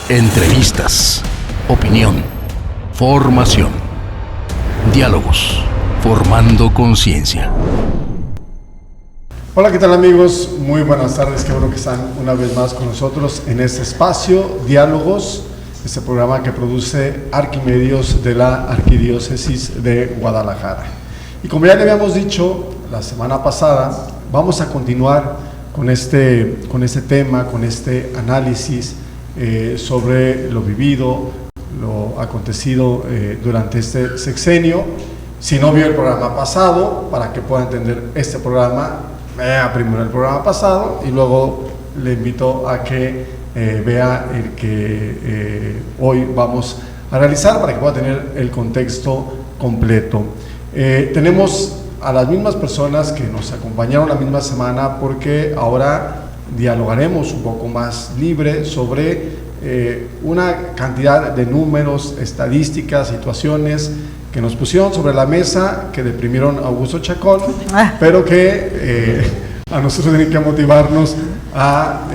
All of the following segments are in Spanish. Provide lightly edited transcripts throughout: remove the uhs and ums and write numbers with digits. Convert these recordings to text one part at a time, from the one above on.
Entrevistas, opinión, formación, diálogos, formando conciencia. Hola, ¿qué tal amigos? Muy buenas tardes, qué bueno que están una vez más con nosotros en este espacio, Diálogos, este programa que produce Arquimedios de la Arquidiócesis de Guadalajara. Y como ya le habíamos dicho la semana pasada, vamos a continuar con este tema, con este análisis sobre lo vivido, lo acontecido durante este sexenio. Si no vio el programa pasado, para que pueda entender este programa, vea primero el programa pasado y luego le invito a que vea el que hoy vamos a realizar para que pueda tener el contexto completo. Tenemos a las mismas personas que nos acompañaron la misma semana, porque ahora dialogaremos un poco más libre sobre una cantidad de números, estadísticas, situaciones que nos pusieron sobre la mesa, que deprimieron a Augusto Chacón, pero que a nosotros tienen que motivarnos a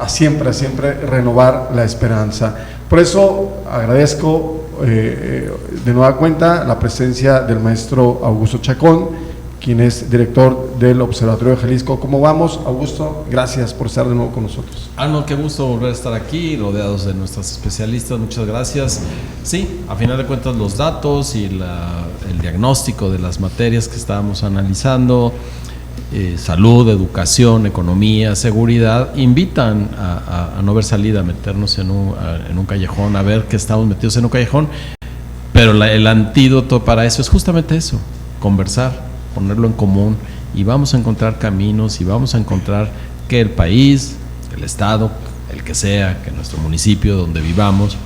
siempre renovar la esperanza. Por eso agradezco de nueva cuenta la presencia del maestro Augusto Chacón, quien es director del Observatorio de Jalisco. ¿Cómo vamos, Augusto? Gracias por estar de nuevo con nosotros. Arnold, qué gusto volver a estar aquí, rodeados de nuestras especialistas, muchas gracias. Sí, a final de cuentas los datos y el diagnóstico de las materias que estábamos analizando, salud, educación, economía, seguridad, invitan a no ver salida, a meternos en un callejón, a ver que estamos metidos en un callejón, pero el antídoto para eso es justamente eso, conversar, ponerlo en común, y vamos a encontrar caminos y vamos a encontrar que el país, el estado, el que sea, que nuestro municipio donde vivamos,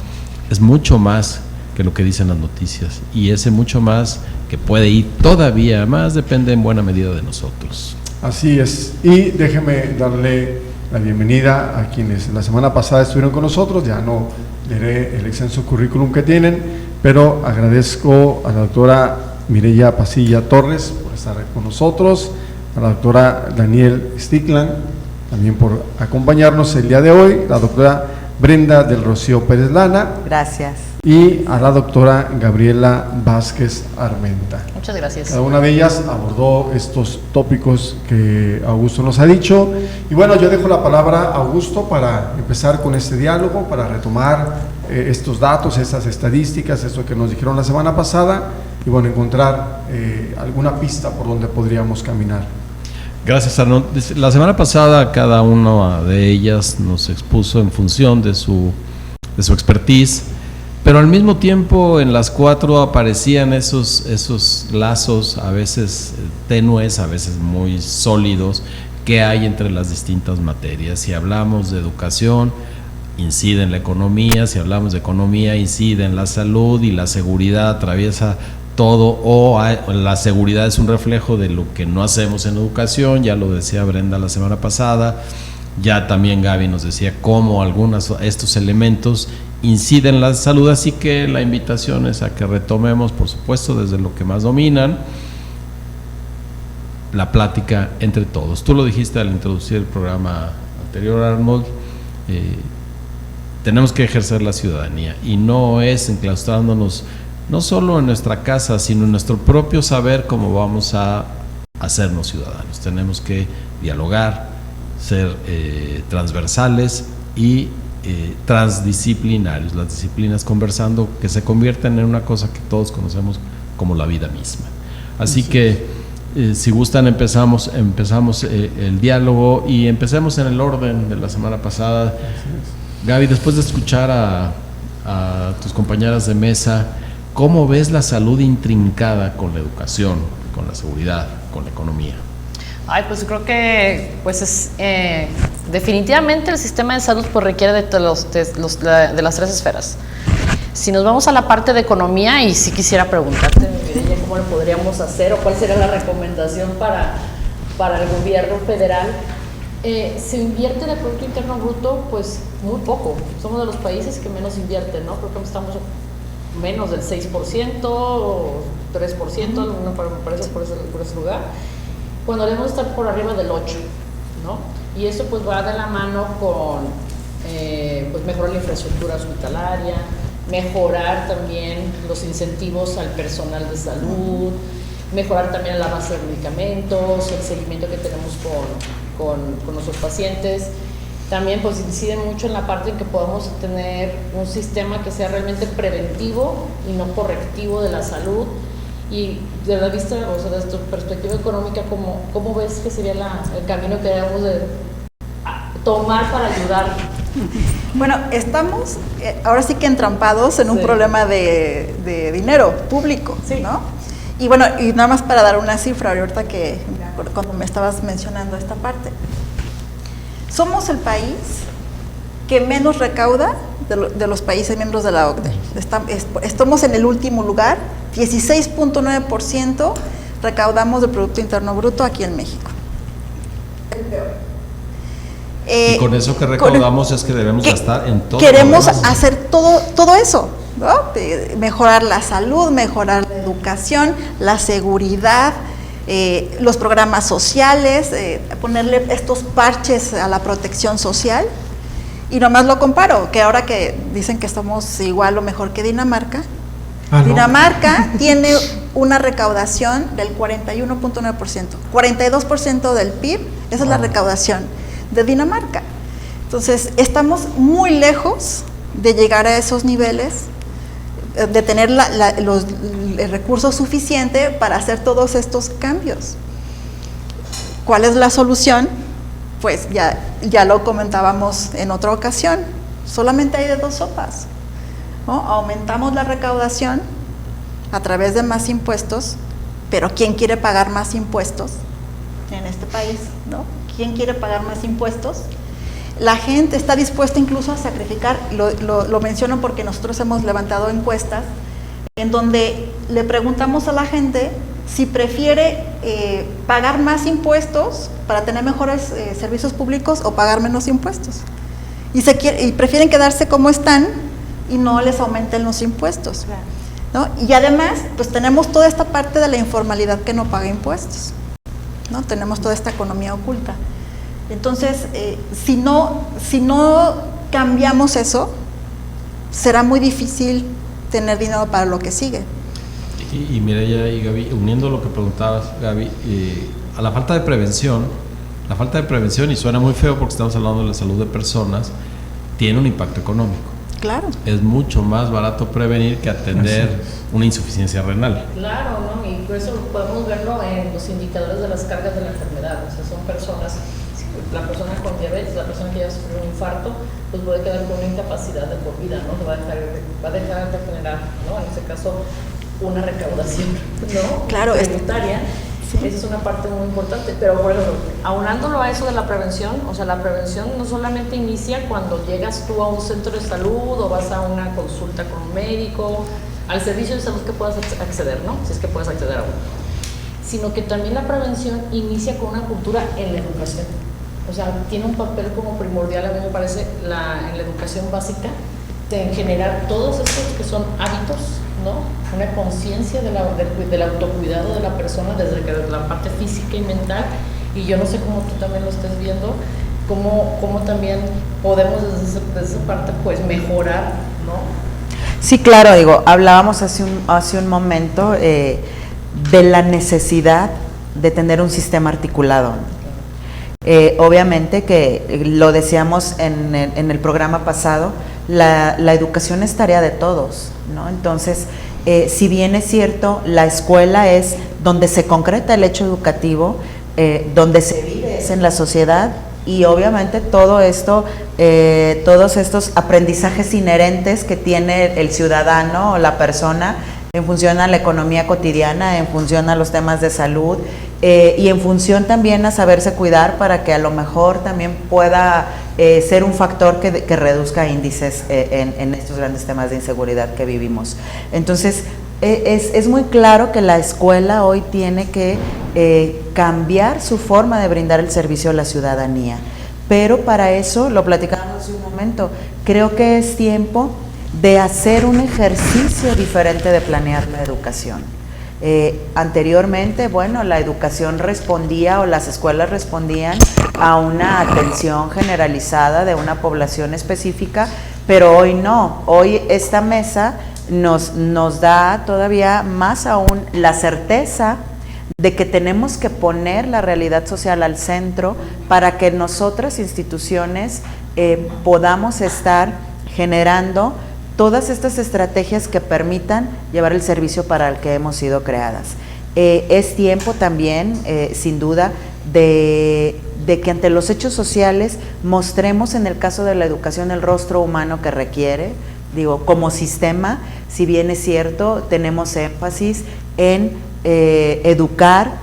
es mucho más que lo que dicen las noticias, y ese mucho más que puede ir todavía más depende en buena medida de nosotros. Así es, y déjeme darle la bienvenida a quienes la semana pasada estuvieron con nosotros. Ya no leeré el extenso currículum que tienen, pero agradezco a la doctora Mireya Pasilla Torres por estar con nosotros, a la doctora Daniel Stickland también por acompañarnos el día de hoy, la doctora Brenda del Rocío Pérez Lana. Gracias. Y a la doctora Gabriela Vázquez Armenta. Muchas gracias. Cada una de ellas abordó estos tópicos que Augusto nos ha dicho. Y bueno, yo dejo la palabra a Augusto para empezar con este diálogo, para retomar estos datos, estas estadísticas, esto que nos dijeron la semana pasada, y bueno, encontrar alguna pista por donde podríamos caminar. Gracias, Arnold. La semana pasada cada una de ellas nos expuso en función de su expertise, pero al mismo tiempo en las cuatro aparecían esos lazos, a veces tenues, a veces muy sólidos, que hay entre las distintas materias. Si hablamos de educación, incide en la economía; si hablamos de economía, incide en la salud, y la seguridad atraviesa todo, o la seguridad es un reflejo de lo que no hacemos en educación. Ya lo decía Brenda la semana pasada, ya también Gaby nos decía cómo estos elementos inciden en la salud, así que la invitación es a que retomemos, por supuesto, desde lo que más dominan, la plática entre todos. Tú lo dijiste al introducir el programa anterior, Arnold, tenemos que ejercer la ciudadanía, y no es enclaustrándonos no solo en nuestra casa, sino en nuestro propio saber cómo vamos a hacernos ciudadanos. Tenemos que dialogar, ser transversales y transdisciplinarios, las disciplinas conversando, que se convierten en una cosa que todos conocemos como la vida misma. Así que si gustan empezamos el diálogo, y empecemos en el orden de la semana pasada. Gaby, después de escuchar a tus compañeras de mesa, ¿cómo ves la salud intrincada con la educación, con la seguridad, con la economía? Pues creo que definitivamente el sistema de salud requiere de las tres esferas. Si nos vamos a la parte de economía, y sí quisiera preguntarte, ¿cómo lo podríamos hacer o cuál sería la recomendación para el gobierno federal? Se invierte en el Producto Interno Bruto, pues muy poco. Somos de los países que menos invierten, ¿no? Creo que estamos menos del 6% o 3%, me parece por ese lugar, cuando debemos estar por arriba del 8%, ¿no? Y eso pues va de la mano con pues mejorar la infraestructura hospitalaria, mejorar también los incentivos al personal de salud, mejorar también la base de medicamentos, el seguimiento que tenemos con nuestros pacientes. También pues incide mucho en la parte en que podamos tener un sistema que sea realmente preventivo y no correctivo de la salud. Y de la vista, o sea, desde tu perspectiva económica, ¿cómo ves que sería el camino que debemos de tomar para ayudar? Bueno, estamos ahora sí que entrampados en un problema de dinero público, ¿no? Y bueno, y nada más para dar una cifra, ahorita que cuando me estabas mencionando esta parte, somos el país que menos recauda de los países miembros de la OCDE. Estamos en el último lugar, 16.9% recaudamos del Producto Interno Bruto aquí en México. Y con eso que recaudamos es que debemos gastar en todo. Queremos hacer todo eso, ¿no? Mejorar la salud, mejorar la educación, la seguridad, los programas sociales, ponerle estos parches a la protección social. Y nomás lo comparo, que ahora que dicen que estamos igual o mejor que Dinamarca, Dinamarca tiene una recaudación del 41.9%, 42% del PIB, esa es la recaudación de Dinamarca. Entonces, estamos muy lejos de llegar a esos niveles, de tener el recurso suficiente para hacer todos estos cambios. ¿Cuál es la solución? Pues ya lo comentábamos en otra ocasión, solamente hay de dos sopas, ¿no? Aumentamos la recaudación a través de más impuestos, pero ¿quién quiere pagar más impuestos en este país, ¿no? ¿Quién quiere pagar más impuestos? La gente está dispuesta incluso a sacrificar, lo menciono porque nosotros hemos levantado encuestas en donde le preguntamos a la gente si prefiere pagar más impuestos para tener mejores servicios públicos o pagar menos impuestos. Y prefieren quedarse como están y no les aumenten los impuestos, ¿no? Y además, pues tenemos toda esta parte de la informalidad que no paga impuestos, ¿no? Tenemos toda esta economía oculta. Entonces, si no cambiamos eso, será muy difícil tener dinero para lo que sigue. Y Mireya y Gaby, uniendo lo que preguntabas, Gaby, a la falta de prevención, y suena muy feo porque estamos hablando de la salud de personas, tiene un impacto económico. Claro. Es mucho más barato prevenir que atender una insuficiencia renal. Claro, ¿no? Y por eso podemos verlo en los indicadores de las cargas de la enfermedad. O sea, son personas, la persona con diabetes, la persona que ya sufrió un infarto, pues puede quedar con una incapacidad de por vida, ¿no? Va a dejar de generar, ¿no? En este caso, una recaudación, ¿no? Claro, tributaria. Sí. Esa es una parte muy importante, pero por ejemplo, aunándolo a eso de la prevención, o sea, la prevención no solamente inicia cuando llegas tú a un centro de salud o vas a una consulta con un médico, al servicio de salud que puedas acceder, ¿no? Si es que puedes acceder a uno, sino que también la prevención inicia con una cultura en la educación. O sea, tiene un papel como primordial, a mí me parece, en la educación básica, de generar todos estos que son hábitos, ¿no? Una conciencia del autocuidado de la persona desde la parte física y mental, y yo no sé cómo tú también lo estés viendo, cómo también podemos desde esa parte pues mejorar, ¿no? Sí, claro, digo, hablábamos hace un momento de la necesidad de tener un sistema articulado. Obviamente que lo decíamos en el programa pasado, la educación es tarea de todos, ¿no? Entonces, si bien es cierto, la escuela es donde se concreta el hecho educativo, donde se vive es en la sociedad, y obviamente todo esto, todos estos aprendizajes inherentes que tiene el ciudadano o la persona en función a la economía cotidiana, en función a los temas de salud, y en función también a saberse cuidar para que a lo mejor también pueda ser un factor que reduzca índices en estos grandes temas de inseguridad que vivimos. Entonces, es muy claro que la escuela hoy tiene que cambiar su forma de brindar el servicio a la ciudadanía, pero para eso, lo platicábamos hace un momento, creo que es tiempo de hacer un ejercicio diferente de planear la educación. Anteriormente, bueno, la educación respondía o las escuelas respondían a una atención generalizada de una población específica, pero hoy no. Hoy esta mesa nos da todavía más aún la certeza de que tenemos que poner la realidad social al centro para que nosotras instituciones podamos estar generando todas estas estrategias que permitan llevar el servicio para el que hemos sido creadas. Es tiempo también, sin duda, de que ante los hechos sociales mostremos en el caso de la educación el rostro humano que requiere. Digo, como sistema, si bien es cierto, tenemos énfasis en educar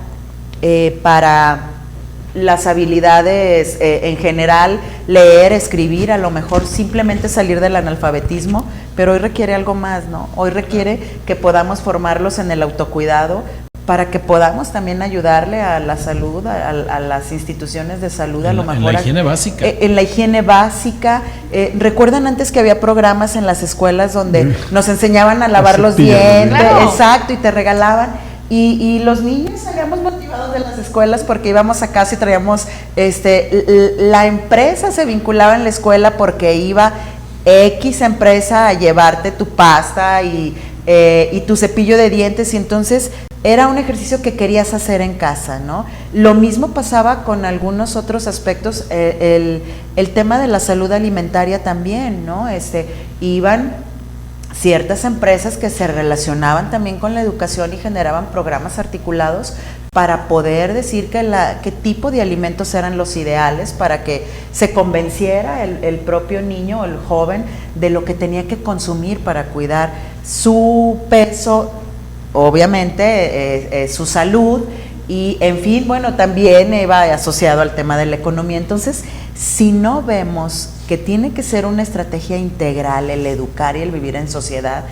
para las habilidades en general, leer, escribir, a lo mejor simplemente salir del analfabetismo, pero hoy requiere algo más, ¿no? Hoy requiere que podamos formarlos en el autocuidado para que podamos también ayudarle a la salud, a las instituciones de salud, a lo mejor. En la higiene básica. En la higiene básica. ¿Recuerdan antes que había programas en las escuelas donde nos enseñaban a lavar los dientes? Claro. Exacto, y te regalaban. Y los niños salíamos motivados de las escuelas porque íbamos a casa y traíamos, la empresa se vinculaba en la escuela porque iba X empresa a llevarte tu pasta y tu cepillo de dientes, y entonces era un ejercicio que querías hacer en casa, ¿no? Lo mismo pasaba con algunos otros aspectos, el tema de la salud alimentaria también, ¿no? Iban ciertas empresas que se relacionaban también con la educación y generaban programas articulados para poder decir qué tipo de alimentos eran los ideales para que se convenciera el propio niño o el joven de lo que tenía que consumir para cuidar su peso, obviamente su salud, y en fin, bueno, también iba asociado al tema de la economía. Entonces, si no vemos que tiene que ser una estrategia integral el educar y el vivir en sociedad,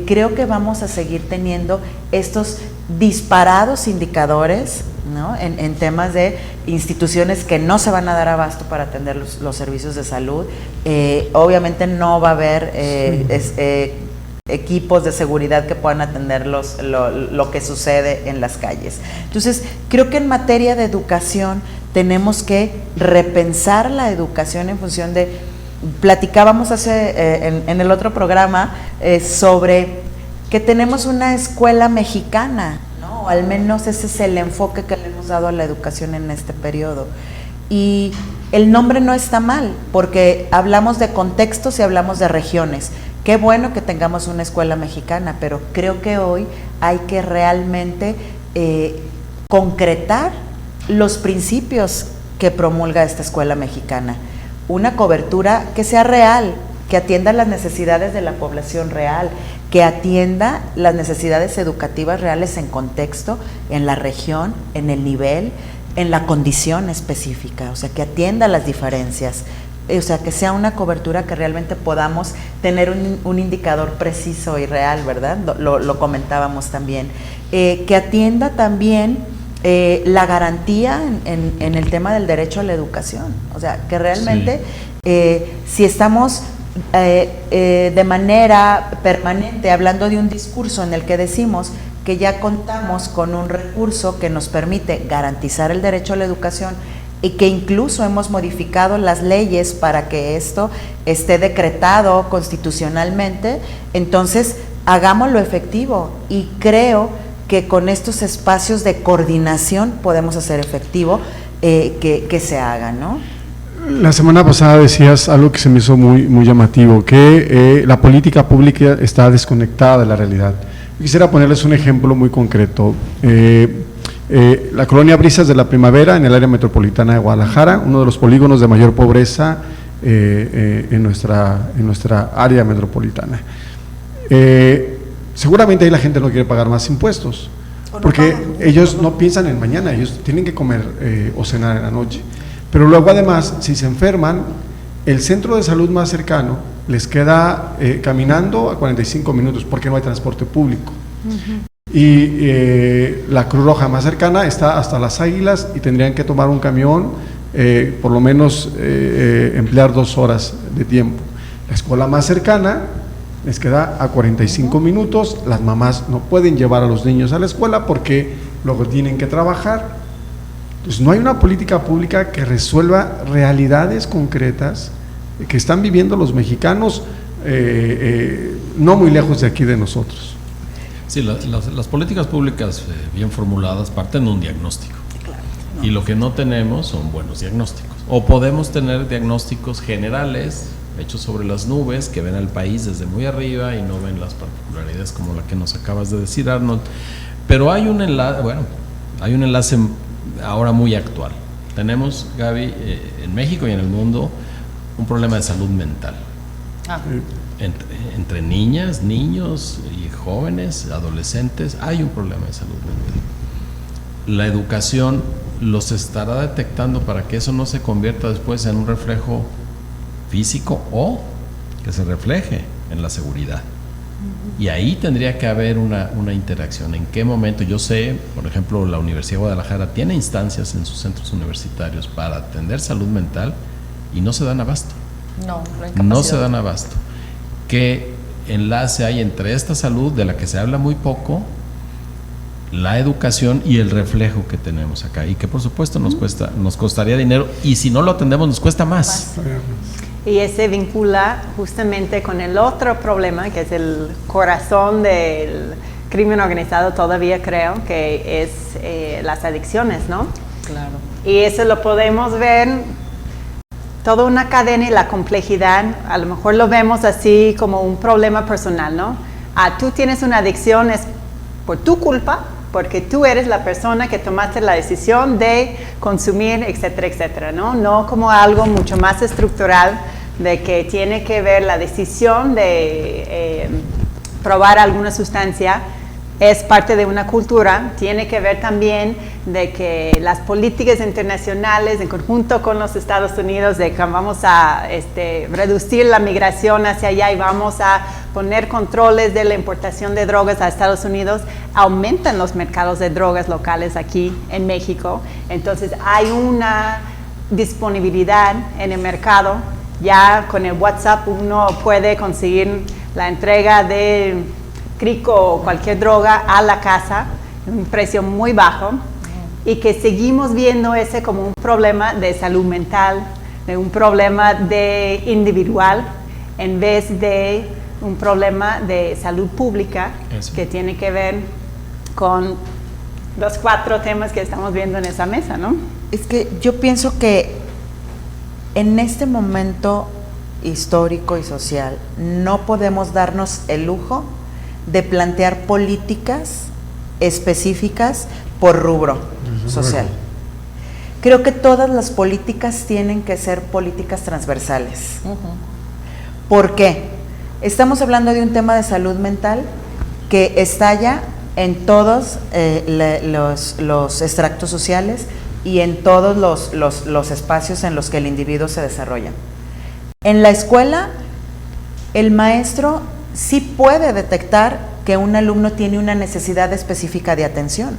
creo que vamos a seguir teniendo estos disparados indicadores, ¿no? En temas de instituciones que no se van a dar abasto para atender los servicios de salud. Obviamente no va a haber equipos de seguridad que puedan atender lo que sucede en las calles. Entonces, creo que en materia de educación tenemos que repensar la educación en función de, platicábamos en el otro programa sobre que tenemos una escuela mexicana, ¿no? O al menos ese es el enfoque que le hemos dado a la educación en este periodo. Y el nombre no está mal, porque hablamos de contextos y hablamos de regiones. Qué bueno que tengamos una escuela mexicana, pero creo que hoy hay que realmente concretar los principios que promulga esta escuela mexicana. Una cobertura que sea real, que atienda las necesidades de la población real, que atienda las necesidades educativas reales en contexto, en la región, en el nivel, en la condición específica, o sea, que atienda las diferencias. O sea, que sea una cobertura que realmente podamos tener un indicador preciso y real, ¿verdad? Lo comentábamos también. Que atienda también la garantía en el tema del derecho a la educación. O sea, que realmente si estamos de manera permanente hablando de un discurso en el que decimos que ya contamos con un recurso que nos permite garantizar el derecho a la educación, y que incluso hemos modificado las leyes para que esto esté decretado constitucionalmente, entonces hagámoslo efectivo, y creo que con estos espacios de coordinación podemos hacer efectivo que se haga, ¿no? La semana pasada decías algo que se me hizo muy llamativo, que la política pública está desconectada de la realidad. Quisiera ponerles un ejemplo muy concreto. La colonia Brisas de la Primavera, en el área metropolitana de Guadalajara, uno de los polígonos de mayor pobreza en nuestra área metropolitana. Seguramente ahí la gente no quiere pagar más impuestos, porque ellos no piensan en mañana, ellos tienen que comer o cenar en la noche. Pero luego, además, si se enferman, el centro de salud más cercano les queda caminando a 45 minutos porque no hay transporte público. Y la Cruz Roja más cercana está hasta Las Águilas y tendrían que tomar un camión, por lo menos emplear 2 horas de tiempo. La escuela más cercana les queda a 45 minutos, las mamás no pueden llevar a los niños a la escuela porque luego tienen que trabajar. Entonces no hay una política pública que resuelva realidades concretas que están viviendo los mexicanos no muy lejos de aquí de nosotros. Sí, las políticas públicas bien formuladas parten de un diagnóstico. Y lo que no tenemos son buenos diagnósticos. O podemos tener diagnósticos generales, hechos sobre las nubes, que ven al país desde muy arriba y no ven las particularidades como la que nos acabas de decir, Arnold. Pero hay un enlace ahora muy actual. Tenemos, Gaby, en México y en el mundo, un problema de salud mental. Entre niñas, niños y jóvenes, adolescentes, hay un problema de salud mental. La educación los estará detectando para que eso no se convierta después en un reflejo físico o que se refleje en la seguridad. Y ahí tendría que haber una interacción. ¿En qué momento? Yo sé, por ejemplo, la Universidad de Guadalajara tiene instancias en sus centros universitarios para atender salud mental y no se dan abasto. No se dan abasto. ¿Qué enlace hay entre esta salud, de la que se habla muy poco, la educación y el reflejo que tenemos acá? Y que por supuesto nos costaría dinero, y si no lo atendemos nos cuesta más. Y ese vincula justamente con el otro problema, que es el corazón del crimen organizado, todavía creo, que es las adicciones, ¿no? Claro. Y eso lo podemos ver, toda una cadena y la complejidad, a lo mejor lo vemos así como un problema personal, ¿no? Tú tienes una adicción, es por tu culpa, porque tú eres la persona que tomaste la decisión de consumir, etcétera, etcétera, ¿no? No como algo mucho más estructural de que tiene que ver la decisión de probar alguna sustancia, es parte de una cultura, tiene que ver también de que las políticas internacionales en conjunto con los Estados Unidos, de que vamos a reducir la migración hacia allá y vamos a poner controles de la importación de drogas a Estados Unidos, aumentan los mercados de drogas locales aquí en México. Entonces hay una disponibilidad en el mercado. Ya con el WhatsApp uno puede conseguir la entrega de crico o cualquier droga a la casa a un precio muy bajo, y que seguimos viendo ese como un problema de salud mental, de un problema de individual, en vez de un problema de salud pública. Eso, que tiene que ver con los 4 temas que estamos viendo en esa mesa, ¿no? Es que yo pienso que en este momento histórico y social no podemos darnos el lujo de plantear políticas específicas por rubro social. Creo que todas las políticas tienen que ser políticas transversales. ¿Por qué? Estamos hablando de un tema de salud mental que estalla en todos los extractos sociales y en todos los espacios en los que el individuo se desarrolla. En la escuela, el maestro sí puede detectar que un alumno tiene una necesidad específica de atención.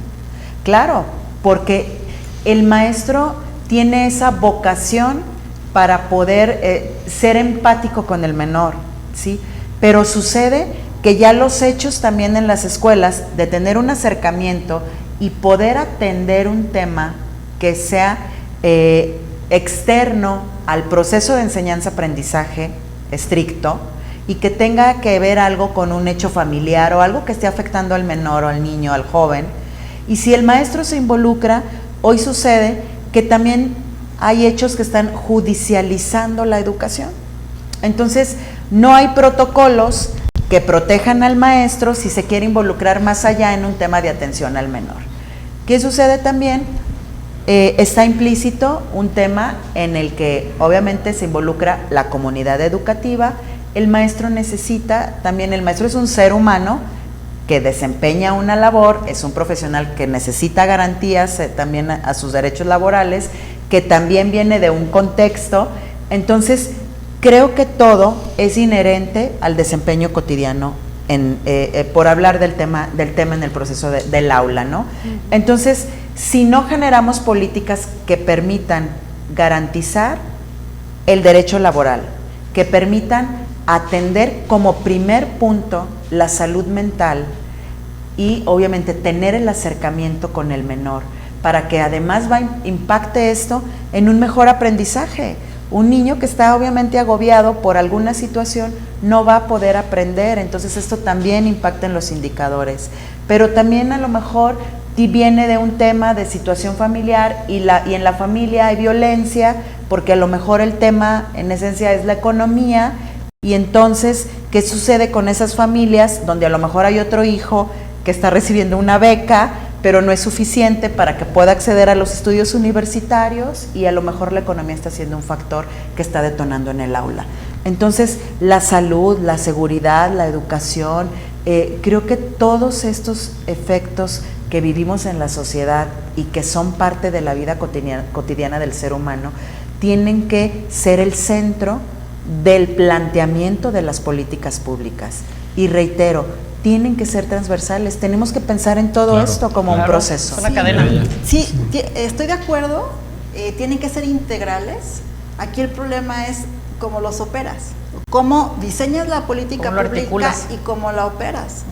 Claro, porque el maestro tiene esa vocación para poder ser empático con el menor, ¿sí? Pero sucede que ya los hechos también en las escuelas de tener un acercamiento y poder atender un tema que sea externo al proceso de enseñanza-aprendizaje estricto, y que tenga que ver algo con un hecho familiar o algo que esté afectando al menor o al niño, al joven. Y si el maestro se involucra, hoy sucede que también hay hechos que están judicializando la educación. Entonces, no hay protocolos que protejan al maestro si se quiere involucrar más allá en un tema de atención al menor. ¿Qué sucede también? Está implícito un tema en el que obviamente se involucra la comunidad educativa. El maestro el maestro es un ser humano que desempeña una labor, es un profesional que necesita garantías también a sus derechos laborales, que también viene de un contexto. Entonces, creo que todo es inherente al desempeño cotidiano, por hablar del tema en el proceso del aula, ¿no? Entonces, si no generamos políticas que permitan garantizar el derecho laboral, que permitan atender como primer punto la salud mental y obviamente tener el acercamiento con el menor para que además impacte esto en un mejor aprendizaje. Un niño que está obviamente agobiado por alguna situación no va a poder aprender, entonces esto también impacta en los indicadores. Pero también a lo mejor viene de un tema de situación familiar y en la familia hay violencia, porque a lo mejor el tema en esencia es la economía, y entonces, ¿qué sucede con esas familias donde a lo mejor hay otro hijo que está recibiendo una beca, pero no es suficiente para que pueda acceder a los estudios universitarios y a lo mejor la economía está siendo un factor que está detonando en el aula? Entonces, la salud, la seguridad, la educación, creo que todos estos efectos que vivimos en la sociedad y que son parte de la vida cotidiana del ser humano, tienen que ser el centro del planteamiento de las políticas públicas. Y reitero, tienen que ser transversales, tenemos que pensar en todo esto como un proceso. Es una cadena. Sí, estoy de acuerdo, tienen que ser integrales. Aquí el problema es cómo los operas, cómo diseñas la política pública y cómo la operas.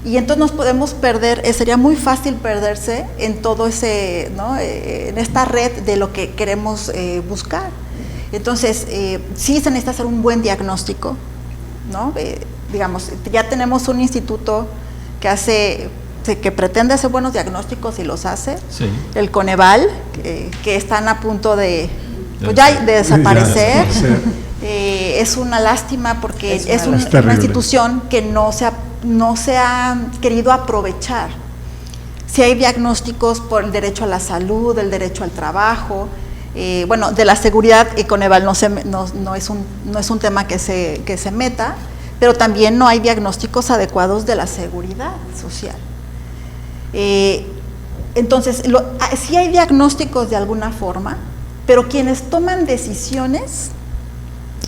Y entonces nos podemos perder, sería muy fácil perderse en todo ese, ¿no? En esta red de lo que queremos buscar. Entonces, sí se necesita hacer un buen diagnóstico, ¿no? Digamos, ya tenemos un instituto que pretende hacer buenos diagnósticos y los hace, sí. El Coneval, que están a punto de desaparecer. Es una lástima porque es una institución que no se ha querido aprovechar. Si hay diagnósticos por el derecho a la salud, el derecho al trabajo, de la seguridad, Coneval no es un tema que se meta, pero también no hay diagnósticos adecuados de la seguridad social. Entonces, sí hay diagnósticos de alguna forma, pero quienes toman decisiones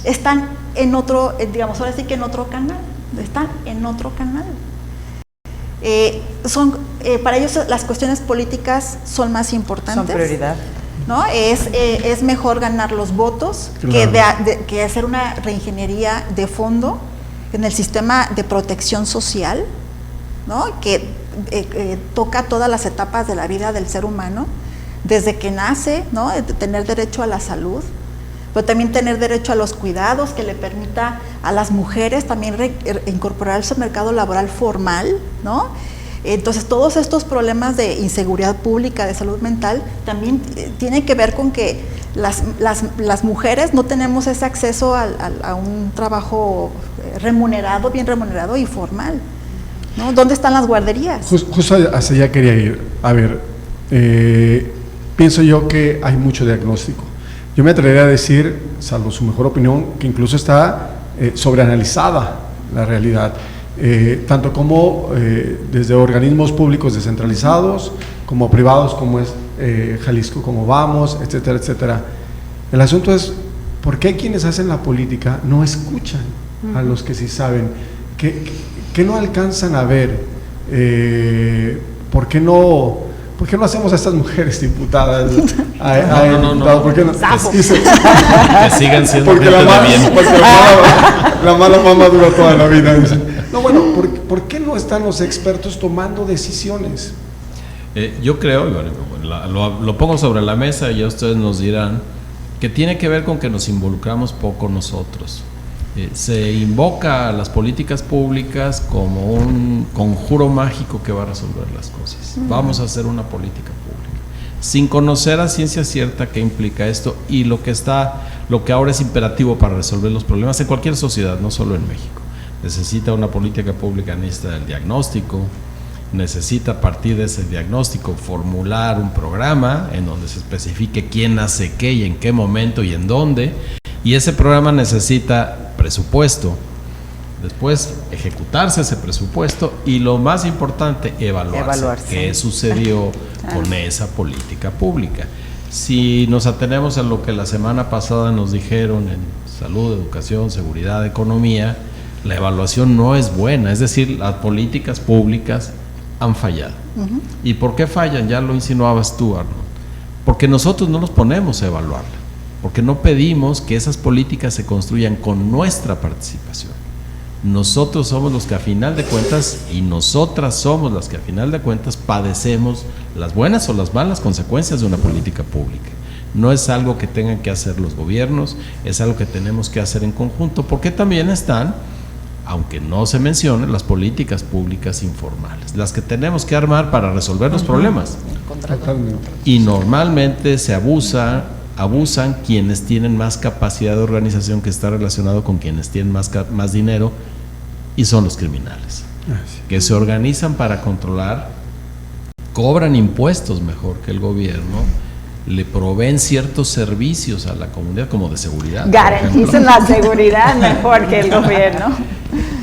están en otro, digamos, ahora sí que en otro canal, están en otro canal. Para ellos las cuestiones políticas son más importantes. Son prioridad. ¿No? Es mejor ganar los votos, claro, que hacer una reingeniería de fondo en el sistema de protección social, ¿no? Que toca todas las etapas de la vida del ser humano, desde que nace, ¿no? De tener derecho a la salud, pero también tener derecho a los cuidados, que le permita a las mujeres también incorporarse al mercado laboral formal, ¿no? Entonces, todos estos problemas de inseguridad pública, de salud mental, también tienen que ver con que las mujeres no tenemos ese acceso a un trabajo remunerado, bien remunerado y formal, ¿no? ¿Dónde están las guarderías? Justo hacia allá quería ir. A ver, pienso yo que hay mucho diagnóstico. Yo me atrevería a decir, salvo su mejor opinión, que incluso está sobreanalizada la realidad. Tanto como desde organismos públicos descentralizados, como privados, como es Jalisco, como Vamos, etcétera, etcétera. El asunto es, ¿por qué quienes hacen la política no escuchan a los que sí saben? ¿Qué no alcanzan a ver? ¿Por qué no hacemos a estas mujeres diputadas? No. ¿Por qué no? Que sigan siendo porque gente de bien. La mala mamá dura toda la vida. No, bueno, ¿por qué no están los expertos tomando decisiones? Yo creo, lo pongo sobre la mesa y ya ustedes nos dirán, que tiene que ver con que nos involucramos poco nosotros. Se invoca a las políticas públicas como un conjuro mágico que va a resolver las cosas. Vamos a hacer una política pública, sin conocer a ciencia cierta qué implica esto y lo que ahora es imperativo para resolver los problemas en cualquier sociedad, no solo en México. Necesita una política pública, necesita el diagnóstico, necesita a partir de ese diagnóstico formular un programa en donde se especifique quién hace qué y en qué momento y en dónde, y ese programa necesita presupuesto, después ejecutarse ese presupuesto y lo más importante, evaluarse. ¿Qué sucedió con esa política pública? Si nos atenemos a lo que la semana pasada nos dijeron en salud, educación, seguridad, economía, la evaluación no es buena, es decir, las políticas públicas han fallado. ¿Y por qué fallan? Ya lo insinuabas tú, Arnold. Porque nosotros no nos ponemos a evaluarla, porque no pedimos que esas políticas se construyan con nuestra participación. Nosotros somos los que a final de cuentas, y nosotras somos las que a final de cuentas padecemos las buenas o las malas consecuencias de una política pública. No es algo que tengan que hacer los gobiernos, es algo que tenemos que hacer en conjunto, porque también están, aunque no se mencionen, las políticas públicas informales, las que tenemos que armar para resolver los problemas. Y normalmente se abusan quienes tienen más capacidad de organización, que está relacionado con quienes tienen más dinero, y son los criminales, que se organizan para controlar, cobran impuestos mejor que el gobierno, le proveen ciertos servicios a la comunidad, como de seguridad. Garantizan la seguridad mejor que el gobierno.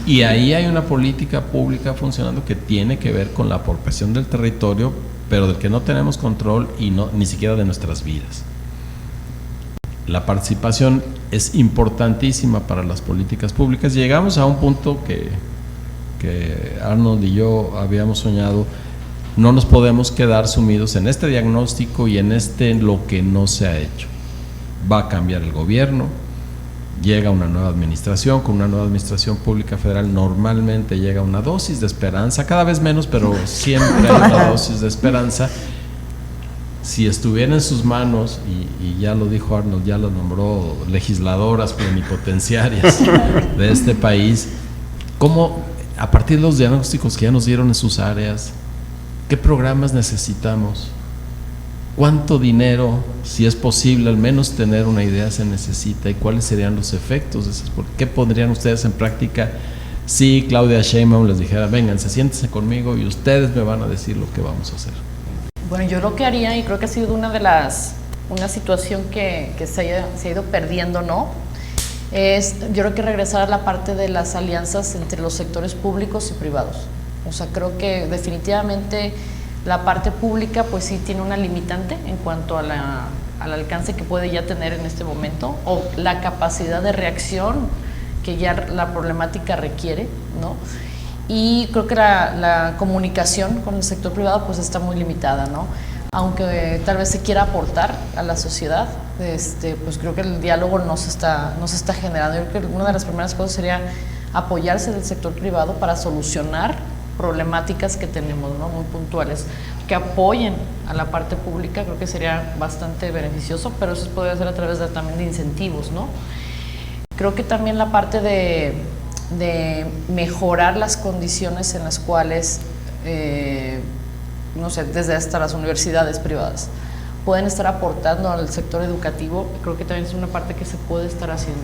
Y ahí hay una política pública funcionando que tiene que ver con la apropiación del territorio, pero del que no tenemos control, y ni siquiera de nuestras vidas. La participación es importantísima para las políticas públicas. Llegamos a un punto que Arnold y yo habíamos soñado. No nos podemos quedar sumidos en este diagnóstico y en lo que no se ha hecho. Va a cambiar el gobierno, llega una nueva administración, con una nueva administración pública federal normalmente llega una dosis de esperanza, cada vez menos, pero siempre hay una dosis de esperanza. Si estuviera en sus manos, y ya lo dijo Arnold, ya lo nombró legisladoras plenipotenciarias de este país, ¿cómo, a partir de los diagnósticos que ya nos dieron en sus áreas, qué programas necesitamos? ¿Cuánto dinero, si es posible, al menos tener una idea, se necesita? ¿Y cuáles serían los efectos de esas? ¿Qué pondrían ustedes en práctica si Claudia Sheinbaum les dijera, vengan, siéntense conmigo y ustedes me van a decir lo que vamos a hacer? Bueno, yo lo que haría, y creo que ha sido una situación que se ha ido perdiendo, ¿no? Yo creo que regresar a la parte de las alianzas entre los sectores públicos y privados. O sea, creo que definitivamente la parte pública pues sí tiene una limitante en cuanto al alcance que puede ya tener en este momento, o la capacidad de reacción que ya la problemática requiere, ¿no? Y creo que la comunicación con el sector privado pues está muy limitada, ¿no? Aunque tal vez se quiera aportar a la sociedad, pues creo que el diálogo no se está generando. Yo creo que una de las primeras cosas sería apoyarse del sector privado para solucionar problemáticas que tenemos, ¿no? Muy puntuales, que apoyen a la parte pública. Creo que sería bastante beneficioso, pero eso se podría hacer a través también de incentivos, ¿no? Creo que también la parte de mejorar las condiciones en las cuales, no sé, desde hasta las universidades privadas pueden estar aportando al sector educativo, creo que también es una parte que se puede estar haciendo.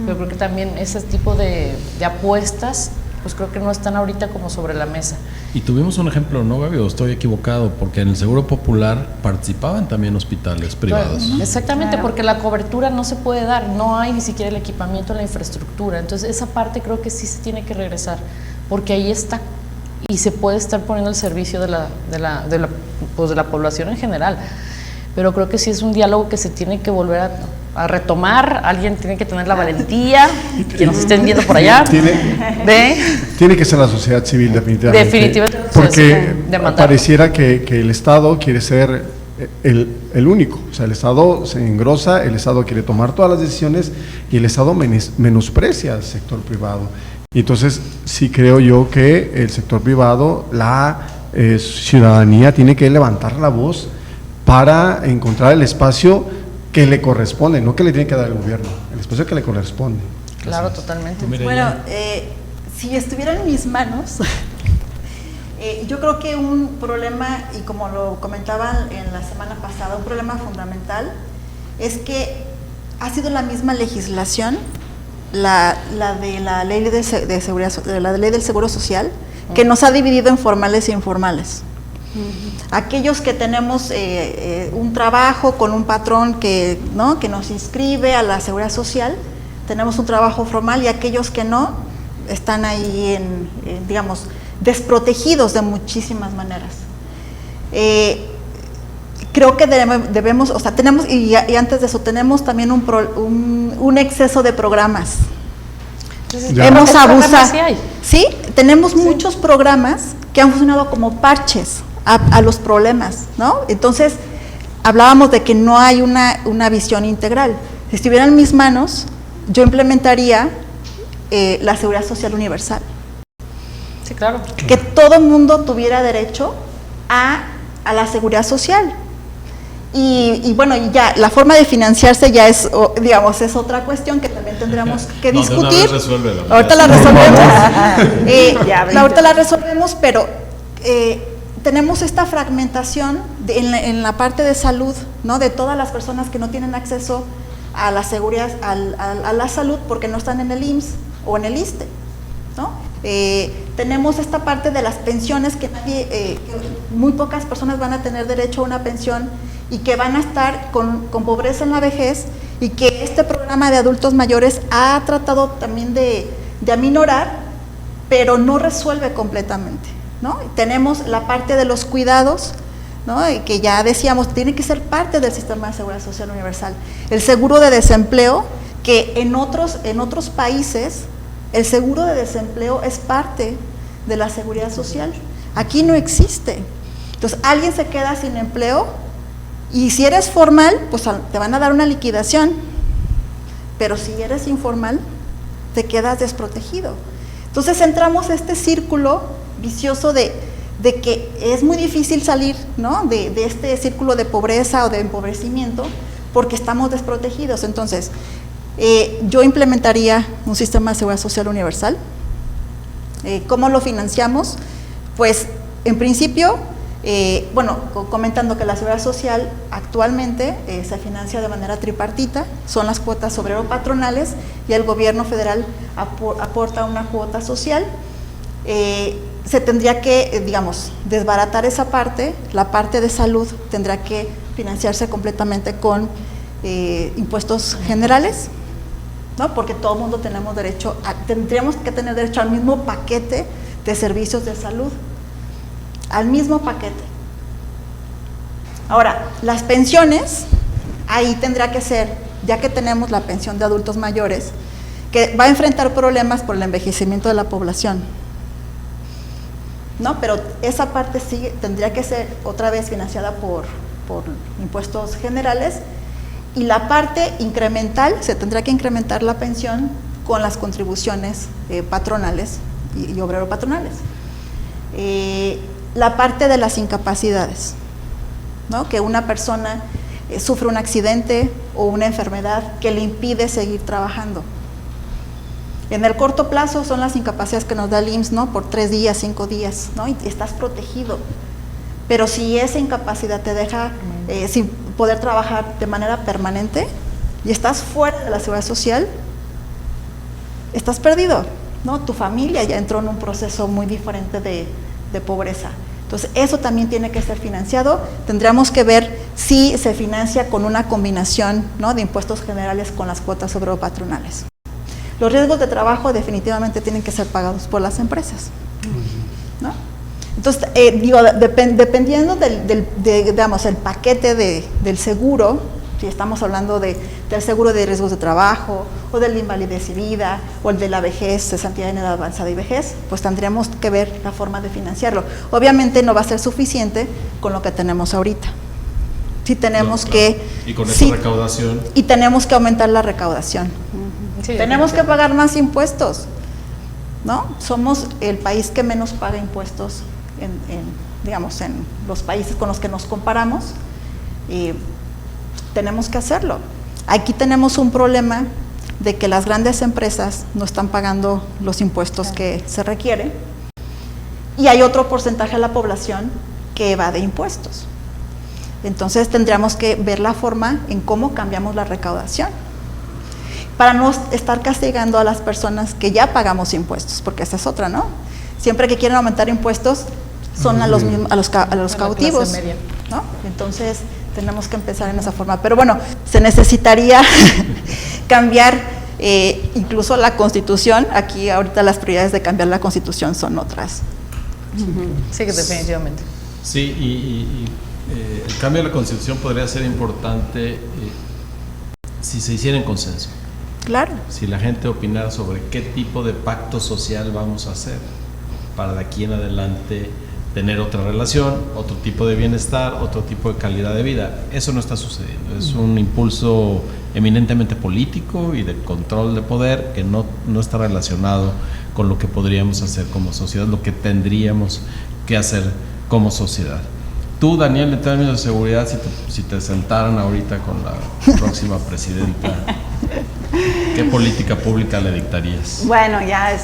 Pero creo que también ese tipo de apuestas, pues creo que no están ahorita como sobre la mesa. Y tuvimos un ejemplo, ¿no, Gaby? ¿O estoy equivocado? Porque en el Seguro Popular participaban también hospitales privados. Claro, exactamente, porque la cobertura no se puede dar, no hay ni siquiera el equipamiento, la infraestructura. Entonces esa parte creo que sí se tiene que regresar, porque ahí está y se puede estar poniendo al servicio de la población en general. Pero creo que sí es un diálogo que se tiene que volver a retomar. Alguien tiene que tener la valentía, que nos estén viendo por allá. Tiene que ser la sociedad civil, definitivamente. Definitivamente. Porque pareciera que el Estado quiere ser el único. O sea, el Estado se engrosa, el Estado quiere tomar todas las decisiones y el Estado menosprecia al sector privado. Y entonces sí creo yo que el sector privado, la ciudadanía tiene que levantar la voz para encontrar el espacio que le corresponde, no que le tiene que dar el gobierno, el espacio que le corresponde. Claro, totalmente. Bueno, si estuviera en mis manos, yo creo que un problema, y como lo comentaban en la semana pasada, un problema fundamental es que ha sido la misma legislación, la de la ley de seguridad, de la ley del Seguro Social, que nos ha dividido en formales e informales. Aquellos que tenemos un trabajo con un patrón que nos inscribe a la seguridad social, tenemos un trabajo formal, y aquellos que no, están ahí digamos, desprotegidos de muchísimas maneras. Creo que debemos, o sea, tenemos, y antes de eso, tenemos también un exceso de programas. Hemos abusado. Sí, tenemos muchos programas que han funcionado como parches a los problemas, ¿no? Entonces, hablábamos de que no hay una visión integral. Si estuviera en mis manos, yo implementaría la seguridad social universal. Sí, claro. Que todo el mundo tuviera derecho a la seguridad social. Y bueno, y ya la forma de financiarse ya es, digamos, es otra cuestión que también tendríamos que discutir. Ahorita la resolvemos. Ahorita la resolvemos, pero tenemos esta fragmentación en la parte de salud, ¿no? De todas las personas que no tienen acceso a la seguridad, a la salud porque no están en el IMSS o en el ISSSTE, ¿no? Tenemos esta parte de las pensiones que muy pocas personas van a tener derecho a una pensión y que van a estar con pobreza en la vejez, y que este programa de adultos mayores ha tratado también de aminorar, pero no resuelve completamente, ¿no? Tenemos la parte de los cuidados, ¿no? Y que ya decíamos, tiene que ser parte del sistema de seguridad social universal. El seguro de desempleo, que en otros países el seguro de desempleo es parte de la seguridad social. Aquí no existe. Entonces, alguien se queda sin empleo y si eres formal, pues te van a dar una liquidación. Pero si eres informal, te quedas desprotegido. Entonces, entramos a este círculo vicioso de que es muy difícil salir, ¿no? de este círculo de pobreza o de empobrecimiento porque estamos desprotegidos. Entonces, yo implementaría un sistema de seguridad social universal. ¿Cómo lo financiamos? Pues, en principio, comentando que la seguridad social actualmente se financia de manera tripartita, son las cuotas obrero-patronales y el gobierno federal aporta una cuota social. Se tendría que, desbaratar esa parte. La parte de salud tendrá que financiarse completamente con impuestos generales, ¿no? Porque todo el mundo tendríamos que tener derecho al mismo paquete de servicios de salud, al mismo paquete. Ahora, las pensiones, ahí tendrá que ser, ya que tenemos la pensión de adultos mayores, que va a enfrentar problemas por el envejecimiento de la población, ¿no? Pero esa parte sí tendría que ser otra vez financiada por impuestos generales, y la parte incremental, se tendrá que incrementar la pensión con las contribuciones patronales y obrero-patronales. La parte de las incapacidades, ¿no? Que una persona sufre un accidente o una enfermedad que le impide seguir trabajando. En el corto plazo son las incapacidades que nos da el IMSS, ¿no? Por 3 días, 5 días, ¿no? Y estás protegido. Pero si esa incapacidad te deja sin poder trabajar de manera permanente y estás fuera de la seguridad social, estás perdido, ¿no? Tu familia ya entró en un proceso muy diferente de pobreza. Entonces, eso también tiene que ser financiado. Tendríamos que ver si se financia con una combinación, ¿no? De impuestos generales con las cuotas obrero-patronales. Los riesgos de trabajo definitivamente tienen que ser pagados por las empresas, ¿no? Entonces, dependiendo el paquete del seguro, si estamos hablando del seguro de riesgos de trabajo, o de la invalidez y vida, o el de la vejez, cesantía en edad avanzada y vejez, pues tendríamos que ver la forma de financiarlo. Obviamente no va a ser suficiente con lo que tenemos ahorita. Sí tenemos y con esa recaudación. Y tenemos que aumentar la recaudación. Sí, tenemos que pagar más impuestos, ¿no? Somos el país que menos paga impuestos en los países con los que nos comparamos, y tenemos que hacerlo. Aquí tenemos un problema de que las grandes empresas no están pagando los impuestos que se requieren, y hay otro porcentaje de la población que evade impuestos. Entonces tendríamos que ver la forma en cómo cambiamos la recaudación para no estar castigando a las personas que ya pagamos impuestos, porque esa es otra, ¿no? Siempre que quieren aumentar impuestos son a los cautivos, ¿no? Entonces tenemos que empezar en esa forma. Pero bueno, se necesitaría cambiar incluso la Constitución. Aquí ahorita las prioridades de cambiar la Constitución son otras. Sí, que definitivamente. Sí, y el cambio de la Constitución podría ser importante si se hiciera en consenso. Claro. Si la gente opinara sobre qué tipo de pacto social vamos a hacer para de aquí en adelante tener otra relación, otro tipo de bienestar, otro tipo de calidad de vida. Eso no está sucediendo. Es un impulso eminentemente político y de control de poder que no está relacionado con lo que podríamos hacer como sociedad, lo que tendríamos que hacer como sociedad. Tú, Daniel, en términos de seguridad, si te sentaran ahorita con la próxima presidenta, ¿qué política pública le dictarías? Bueno, ya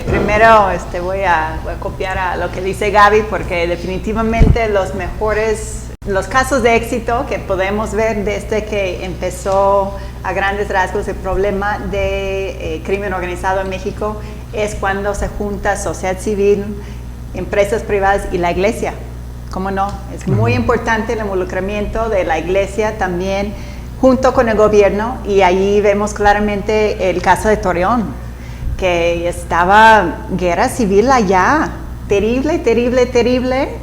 primero voy a copiar a lo que dice Gaby, porque definitivamente los casos de éxito que podemos ver desde que empezó a grandes rasgos el problema de crimen organizado en México es cuando se junta sociedad civil, empresas privadas y la iglesia. ¿Cómo no? Es muy importante el involucramiento de la iglesia también junto con el gobierno, y ahí vemos claramente el caso de Torreón, que estaba guerra civil allá, terrible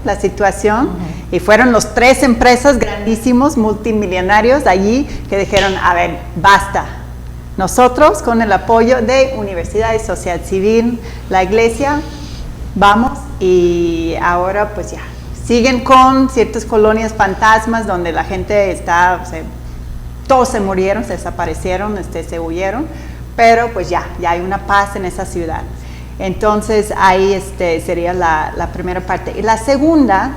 la situación, y fueron los 3 empresas grandísimos, multimillonarios allí, que dijeron, a ver, basta. Nosotros, con el apoyo de universidades, sociedad civil, la iglesia, vamos, y ahora pues ya, siguen con ciertas colonias fantasmas donde la gente todos se murieron, se desaparecieron, se huyeron, pero pues ya hay una paz en esa ciudad. Entonces ahí sería la primera parte. Y la segunda,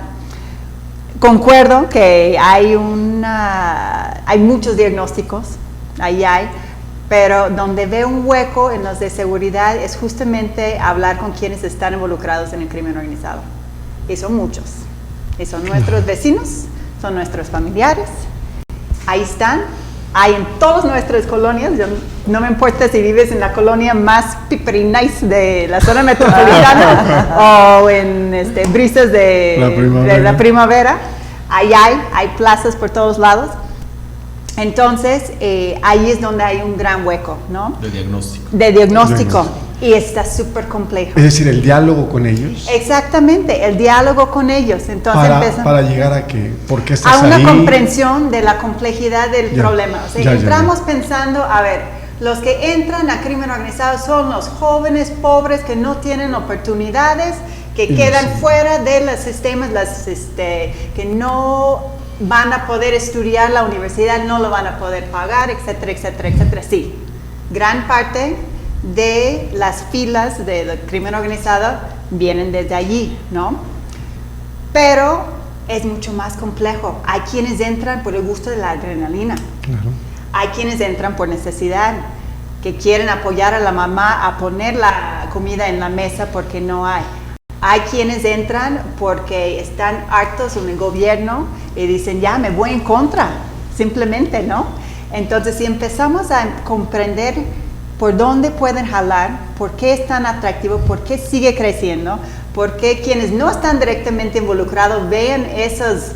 concuerdo que hay muchos diagnósticos, pero donde veo un hueco en los de seguridad es justamente hablar con quienes están involucrados en el crimen organizado. Y son muchos. Y son nuestros vecinos, son nuestros familiares. Ahí están. Hay en todas nuestras colonias. No me importa si vives en la colonia más pipery nice de la zona metropolitana o en brisas de la primavera. Ahí hay plazas por todos lados. Entonces, ahí es donde hay un gran hueco, ¿no? De diagnóstico. Y está súper complejo. Es decir, el diálogo con ellos. Exactamente, el diálogo con ellos. Entonces para llegar a qué, ¿por qué estás a una ahí? Comprensión de la complejidad del problema. O sea, entramos pensando, a ver, los que entran a crimen organizado son los jóvenes pobres que no tienen oportunidades, que quedan fuera de los sistemas, que no van a poder estudiar la universidad, no lo van a poder pagar, etcétera, etcétera, etcétera. Sí, gran parte de las filas del crimen organizado vienen desde allí, ¿no? Pero es mucho más complejo. Hay quienes entran por el gusto de la adrenalina. Claro. Hay quienes entran por necesidad, que quieren apoyar a la mamá a poner la comida en la mesa porque no hay. Hay quienes entran porque están hartos en el gobierno y dicen, ya me voy en contra, simplemente, ¿no? Entonces, si empezamos a comprender por dónde pueden jalar, por qué es tan atractivo, por qué sigue creciendo, por qué quienes no están directamente involucrados vean esas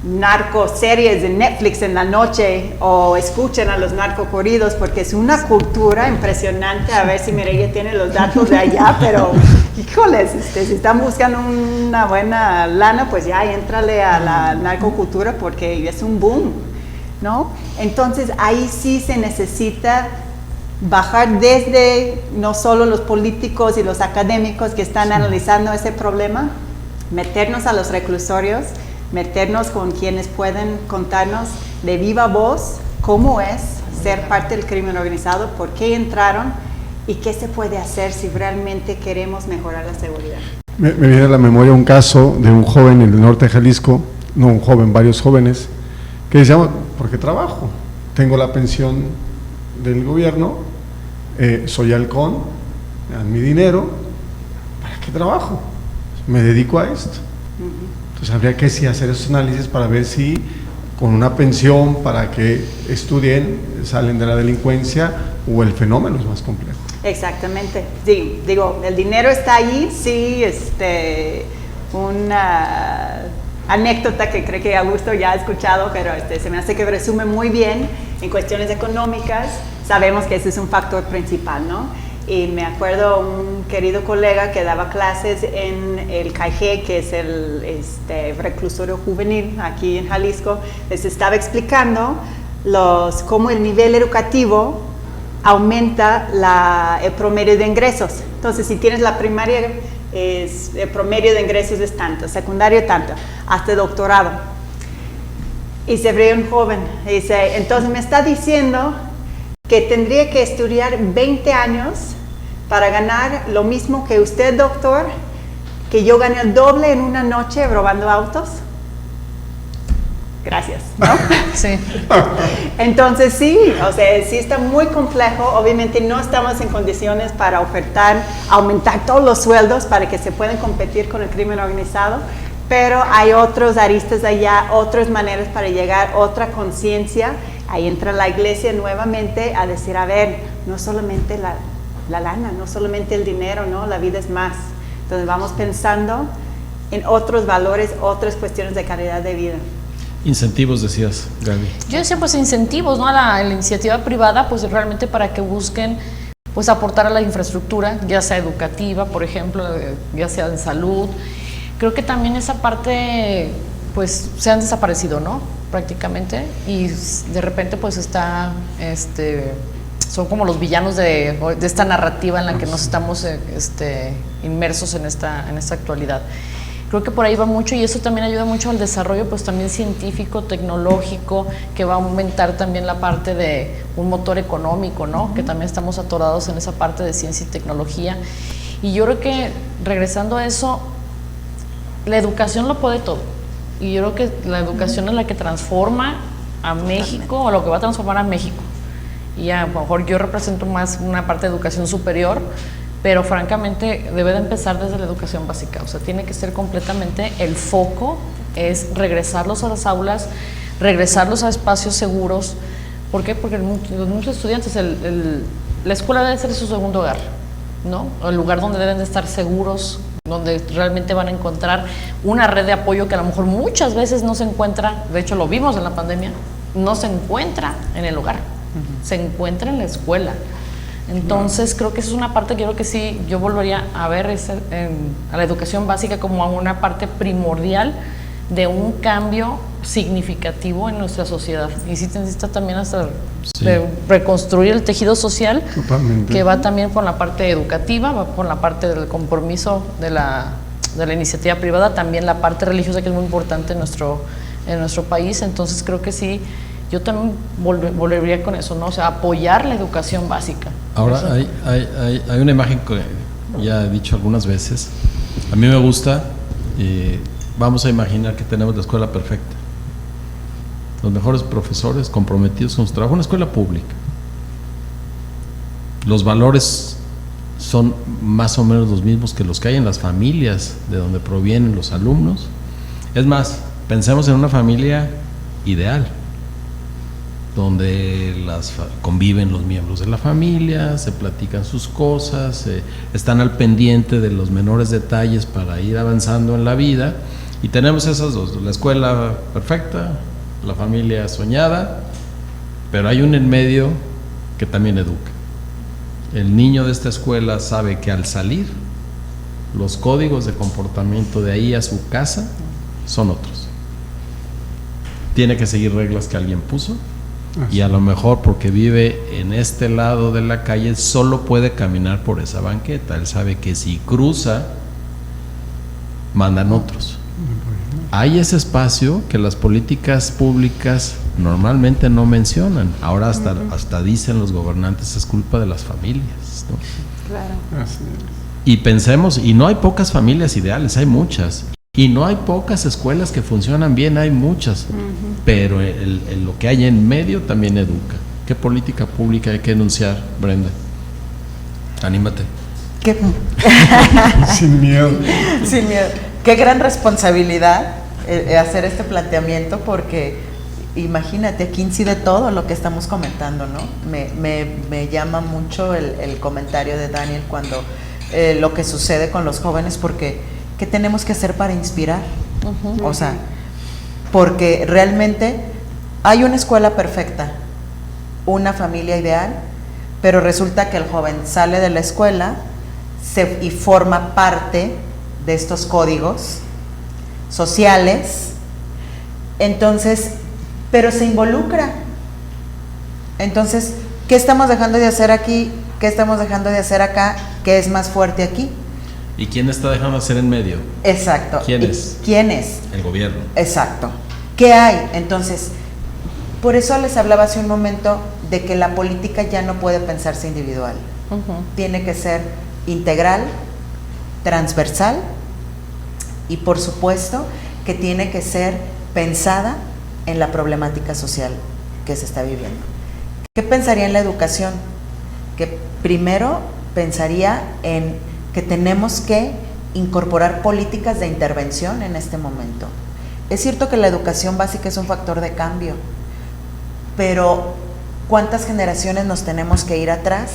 narcoseries de Netflix en la noche o escuchan a los narcocorridos, porque es una cultura impresionante. A ver si Mireya tiene los datos de allá, pero híjoles, si están buscando una buena lana, pues ya éntrale a la narcocultura porque es un boom, ¿no? Entonces ahí sí se necesita bajar desde no solo los políticos y los académicos que están analizando ese problema, meternos a los reclusorios, meternos con quienes pueden contarnos de viva voz cómo es ser parte del crimen organizado, por qué entraron y qué se puede hacer si realmente queremos mejorar la seguridad. Me viene a la memoria un caso de un joven en el norte de Jalisco, no un joven, varios jóvenes, que decían, ¿por qué trabajo? Tengo la pensión del gobierno, soy halcón, me dan mi dinero, ¿para qué trabajo? Me dedico a esto. Entonces habría que sí hacer esos análisis para ver si con una pensión para que estudien, salen de la delincuencia, o el fenómeno es más complejo. Exactamente, sí, digo, el dinero está ahí, sí, una anécdota que creo que Augusto ya ha escuchado, pero se me hace que resume muy bien en cuestiones económicas. Sabemos que ese es un factor principal, ¿no? Y me acuerdo un querido colega que daba clases en el CAIG, que es el reclusorio juvenil aquí en Jalisco, les estaba explicando cómo el nivel educativo aumenta el promedio de ingresos. Entonces, si tienes la primaria el promedio de ingresos es tanto, secundario tanto, hasta doctorado. Y se ríe un joven, y dice, entonces me está diciendo que tendría que estudiar 20 años para ganar lo mismo que usted, doctor, que yo gané el doble en una noche robando autos. Gracias, ¿no? Sí. Entonces sí, o sea, sí está muy complejo. Obviamente no estamos en condiciones para aumentar todos los sueldos para que se puedan competir con el crimen organizado, pero hay otros aristas allá, otras maneras para llegar, otra conciencia. Ahí entra la iglesia nuevamente a decir, a ver, no solamente la lana, no solamente el dinero, ¿no? La vida es más. Entonces vamos pensando en otros valores, otras cuestiones de calidad de vida. Incentivos, decías, Gaby. Yo decía, pues incentivos, ¿no? A la iniciativa privada, pues realmente para que busquen, pues aportar a la infraestructura, ya sea educativa, por ejemplo, ya sea en salud. Creo que también esa parte, pues se han desaparecido, ¿no? Prácticamente, y de repente pues son como los villanos de esta narrativa en la que nos estamos inmersos en esta actualidad. Creo que por ahí va mucho y eso también ayuda mucho al desarrollo pues también científico, tecnológico, que va a aumentar también la parte de un motor económico, ¿no? Que también estamos atorados en esa parte de ciencia y tecnología. Y yo creo que regresando a eso, la educación lo puede todo. Y yo creo que la educación es la que transforma a México, o lo que va a transformar a México. Y a lo mejor yo represento más una parte de educación superior, pero francamente debe de empezar desde la educación básica. O sea, tiene que ser completamente el foco, es regresarlos a las aulas, regresarlos a espacios seguros. ¿Por qué? Porque muchos estudiantes, la escuela debe ser su segundo hogar, ¿no? El lugar donde deben de estar seguros, donde realmente van a encontrar una red de apoyo que a lo mejor muchas veces no se encuentra, de hecho lo vimos en la pandemia, no se encuentra en el hogar, se encuentra en la escuela. Entonces creo que esa es una parte que creo que sí, yo volvería a ver a la educación básica como una parte primordial de un cambio significativo en nuestra sociedad. Y sí necesita también hasta de reconstruir el tejido social. Totalmente. Que va también por la parte educativa, va por la parte del compromiso de la iniciativa privada, también la parte religiosa, que es muy importante en nuestro país. Entonces creo que sí, yo también volvería con eso, ¿no? O sea, apoyar la educación básica. Ahora hay una imagen que ya he dicho algunas veces, a mí me gusta, vamos a imaginar que tenemos la escuela perfecta, los mejores profesores comprometidos con su trabajo, una escuela pública. Los valores son más o menos los mismos que los que hay en las familias de donde provienen los alumnos. Es más, pensemos en una familia ideal, donde conviven los miembros de la familia, se platican sus cosas, están al pendiente de los menores detalles para ir avanzando en la vida. Y tenemos esas dos, la escuela perfecta, la familia soñada, pero hay un en medio que también educa. El niño de esta escuela sabe que al salir, los códigos de comportamiento de ahí a su casa son otros. Tiene que seguir reglas que alguien puso, y a lo mejor porque vive en este lado de la calle solo puede caminar por esa banqueta. Él sabe que si cruza, mandan otros. Hay ese espacio que las políticas públicas normalmente no mencionan. Ahora hasta dicen los gobernantes, es culpa de las familias, ¿no? Claro. Así es. Y pensemos, y no hay pocas familias ideales, hay muchas. Y no hay pocas escuelas que funcionan bien, hay muchas. Pero lo que hay en medio también educa. ¿Qué política pública hay que enunciar, Brenda? Anímate. Sin miedo. Sin miedo. Qué gran responsabilidad hacer este planteamiento, porque imagínate, aquí incide todo lo que estamos comentando, ¿no? Me llama mucho el comentario de Daniel cuando lo que sucede con los jóvenes, porque ¿qué tenemos que hacer para inspirar? O sea, porque realmente hay una escuela perfecta, una familia ideal, pero resulta que el joven sale de la escuela y forma parte de estos códigos sociales, entonces, pero se involucra. Entonces, ¿qué estamos dejando de hacer aquí? ¿Qué estamos dejando de hacer acá? ¿Qué es más fuerte aquí? ¿Y quién está dejando hacer en medio? Exacto. ¿Quién es? ¿Quién es? El gobierno. Exacto. ¿Qué hay? Entonces, por eso les hablaba hace un momento de que la política ya no puede pensarse individual. Tiene que ser integral, transversal y por supuesto que tiene que ser pensada en la problemática social que se está viviendo. ¿Qué pensaría en la educación? Que primero pensaría en que tenemos que incorporar políticas de intervención en este momento. Es cierto que la educación básica es un factor de cambio, pero ¿cuántas generaciones nos tenemos que ir atrás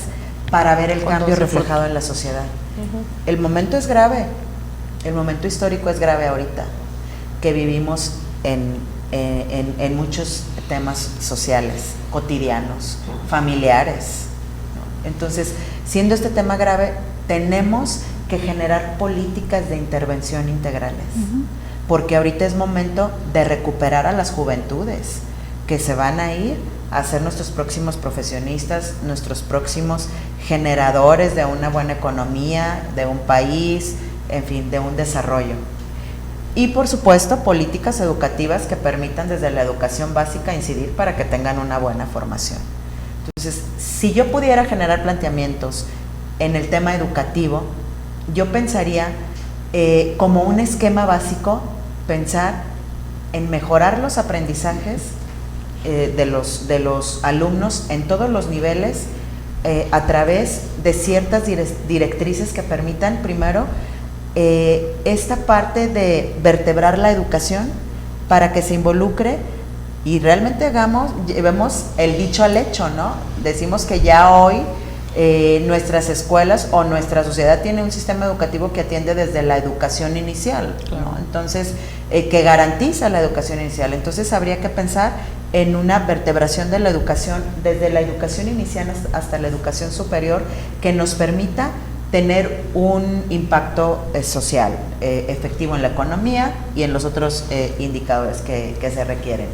para ver el cambio reflejado en la sociedad? El momento es grave, el momento histórico es grave ahorita, que vivimos en muchos temas sociales, cotidianos, familiares, ¿no? Entonces, siendo este tema grave, tenemos que generar políticas de intervención integrales, porque ahorita es momento de recuperar a las juventudes que se van a ir a ser nuestros próximos profesionistas, nuestros próximos generadores de una buena economía, de un país, en fin, de un desarrollo. Y por supuesto, políticas educativas que permitan desde la educación básica incidir para que tengan una buena formación. Entonces, si yo pudiera generar planteamientos en el tema educativo, yo pensaría como un esquema básico, pensar en mejorar los aprendizajes de los alumnos en todos los niveles a través de ciertas directrices que permitan primero esta parte de vertebrar la educación para que se involucre y realmente llevemos el dicho al hecho, ¿no? Decimos que ya hoy nuestras escuelas o nuestra sociedad tiene un sistema educativo que atiende desde la educación inicial, ¿no? Entonces, que garantiza la educación inicial. Entonces, habría que pensar en una vertebración de la educación, desde la educación inicial hasta la educación superior, que nos permita tener un impacto social efectivo en la economía y en los otros indicadores que se requieren.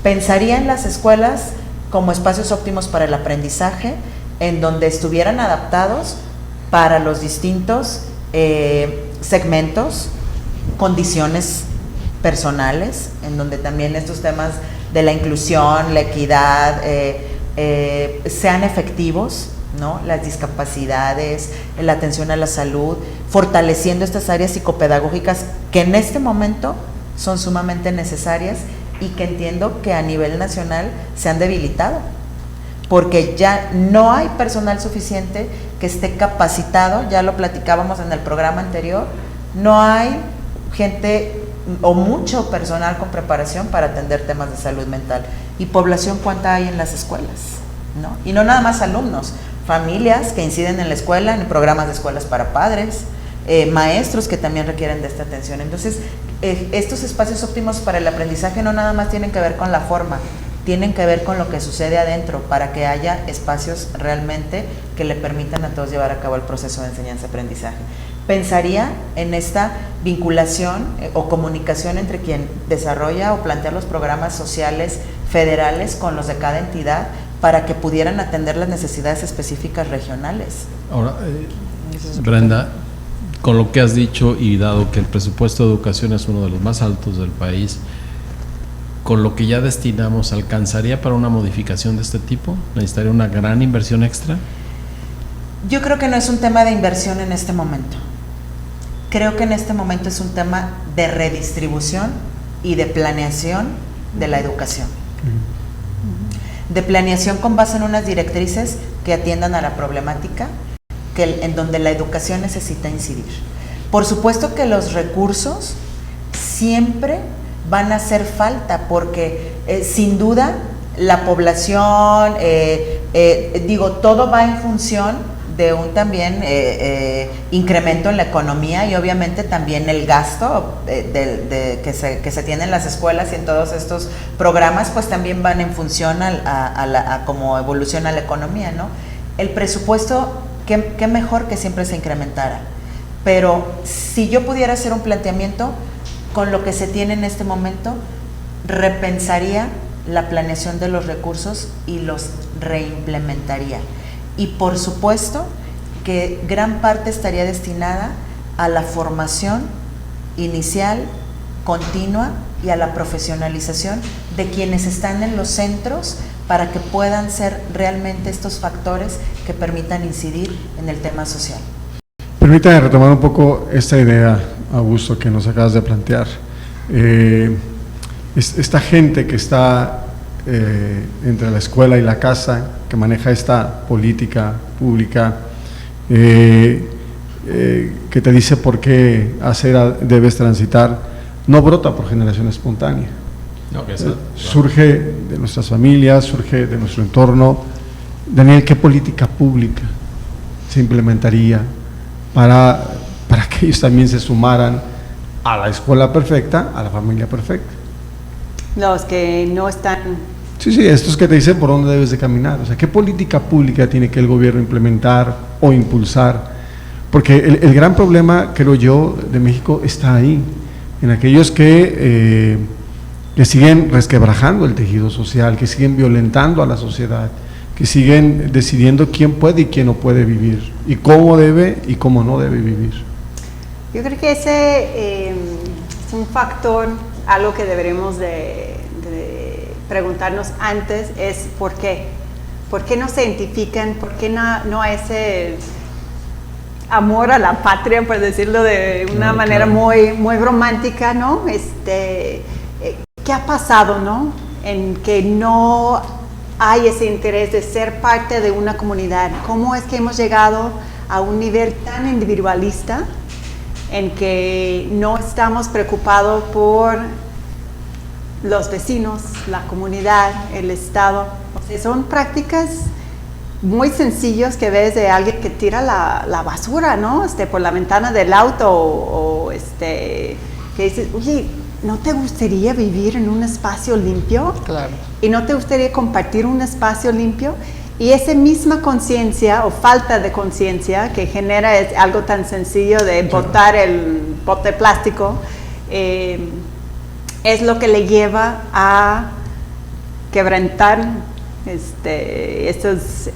Pensaría en las escuelas como espacios óptimos para el aprendizaje, en donde estuvieran adaptados para los distintos segmentos, condiciones personales, en donde también estos temas de la inclusión, la equidad, sean efectivos, ¿no? Las discapacidades, la atención a la salud, fortaleciendo estas áreas psicopedagógicas que en este momento son sumamente necesarias y que entiendo que a nivel nacional se han debilitado, porque ya no hay personal suficiente que esté capacitado, ya lo platicábamos en el programa anterior, no hay gente o mucho personal con preparación para atender temas de salud mental. ¿Y población cuánta hay en las escuelas? ¿No? Y no nada más alumnos, familias que inciden en la escuela, en programas de escuelas para padres, maestros que también requieren de esta atención. Entonces, estos espacios óptimos para el aprendizaje no nada más tienen que ver con la forma, tienen que ver con lo que sucede adentro, para que haya espacios realmente que le permitan a todos llevar a cabo el proceso de enseñanza-aprendizaje. Pensaría en esta vinculación o comunicación entre quien desarrolla o plantea los programas sociales federales con los de cada entidad para que pudieran atender las necesidades específicas regionales. Ahora, Brenda, con lo que has dicho y dado que el presupuesto de educación es uno de los más altos del país, con lo que ya destinamos, ¿alcanzaría para una modificación de este tipo? ¿Necesitaría una gran inversión extra? Yo creo que no es un tema de inversión en este momento. Creo que en este momento es un tema de redistribución y de planeación de la educación. De planeación con base en unas directrices que atiendan a la problemática en donde la educación necesita incidir. Por supuesto que los recursos siempre van a hacer falta porque sin duda la población, todo va en función de un también incremento en la economía y obviamente también el gasto que se tiene en las escuelas y en todos estos programas pues también van en función a cómo evoluciona la economía, ¿no? El presupuesto, qué mejor que siempre se incrementara, pero si yo pudiera hacer un planteamiento con lo que se tiene en este momento, repensaría la planeación de los recursos y los reimplementaría. Y por supuesto que gran parte estaría destinada a la formación inicial, continua y a la profesionalización de quienes están en los centros para que puedan ser realmente estos factores que permitan incidir en el tema social. Permítame retomar un poco esta idea, Augusto, que nos acabas de plantear. Esta gente que está entre la escuela y la casa, que maneja esta política pública, que te dice por qué acera debes transitar, no brota por generación espontánea. No, Surge de nuestras familias, surge de nuestro entorno. Daniel, ¿qué política pública se implementaría para que ellos también se sumaran a la escuela perfecta, a la familia perfecta? Los que no están... Sí, estos que te dicen por dónde debes de caminar. O sea, ¿qué política pública tiene que el gobierno implementar o impulsar? Porque el gran problema, creo yo, de México está ahí, en aquellos que siguen resquebrajando el tejido social, que siguen violentando a la sociedad, que siguen decidiendo quién puede y quién no puede vivir, y cómo debe y cómo no debe vivir. Yo creo que ese es un factor, algo que deberemos de preguntarnos antes, es ¿por qué? ¿Por qué no se identifican? ¿Por qué no hay ese amor a la patria, por decirlo de una manera muy, muy romántica, ¿no? ¿Qué ha pasado, no? En que no hay ese interés de ser parte de una comunidad. ¿Cómo es que hemos llegado a un nivel tan individualista en que no estamos preocupados por los vecinos, la comunidad, el Estado? O sea, son prácticas muy sencillas que ves de alguien que tira la basura, ¿no? Por la ventana del auto o que dices, oye, ¿no te gustaría vivir en un espacio limpio? Claro. ¿Y no te gustaría compartir un espacio limpio? Y esa misma conciencia o falta de conciencia que genera algo tan sencillo de botar el bote plástico, es lo que le lleva a quebrantar esas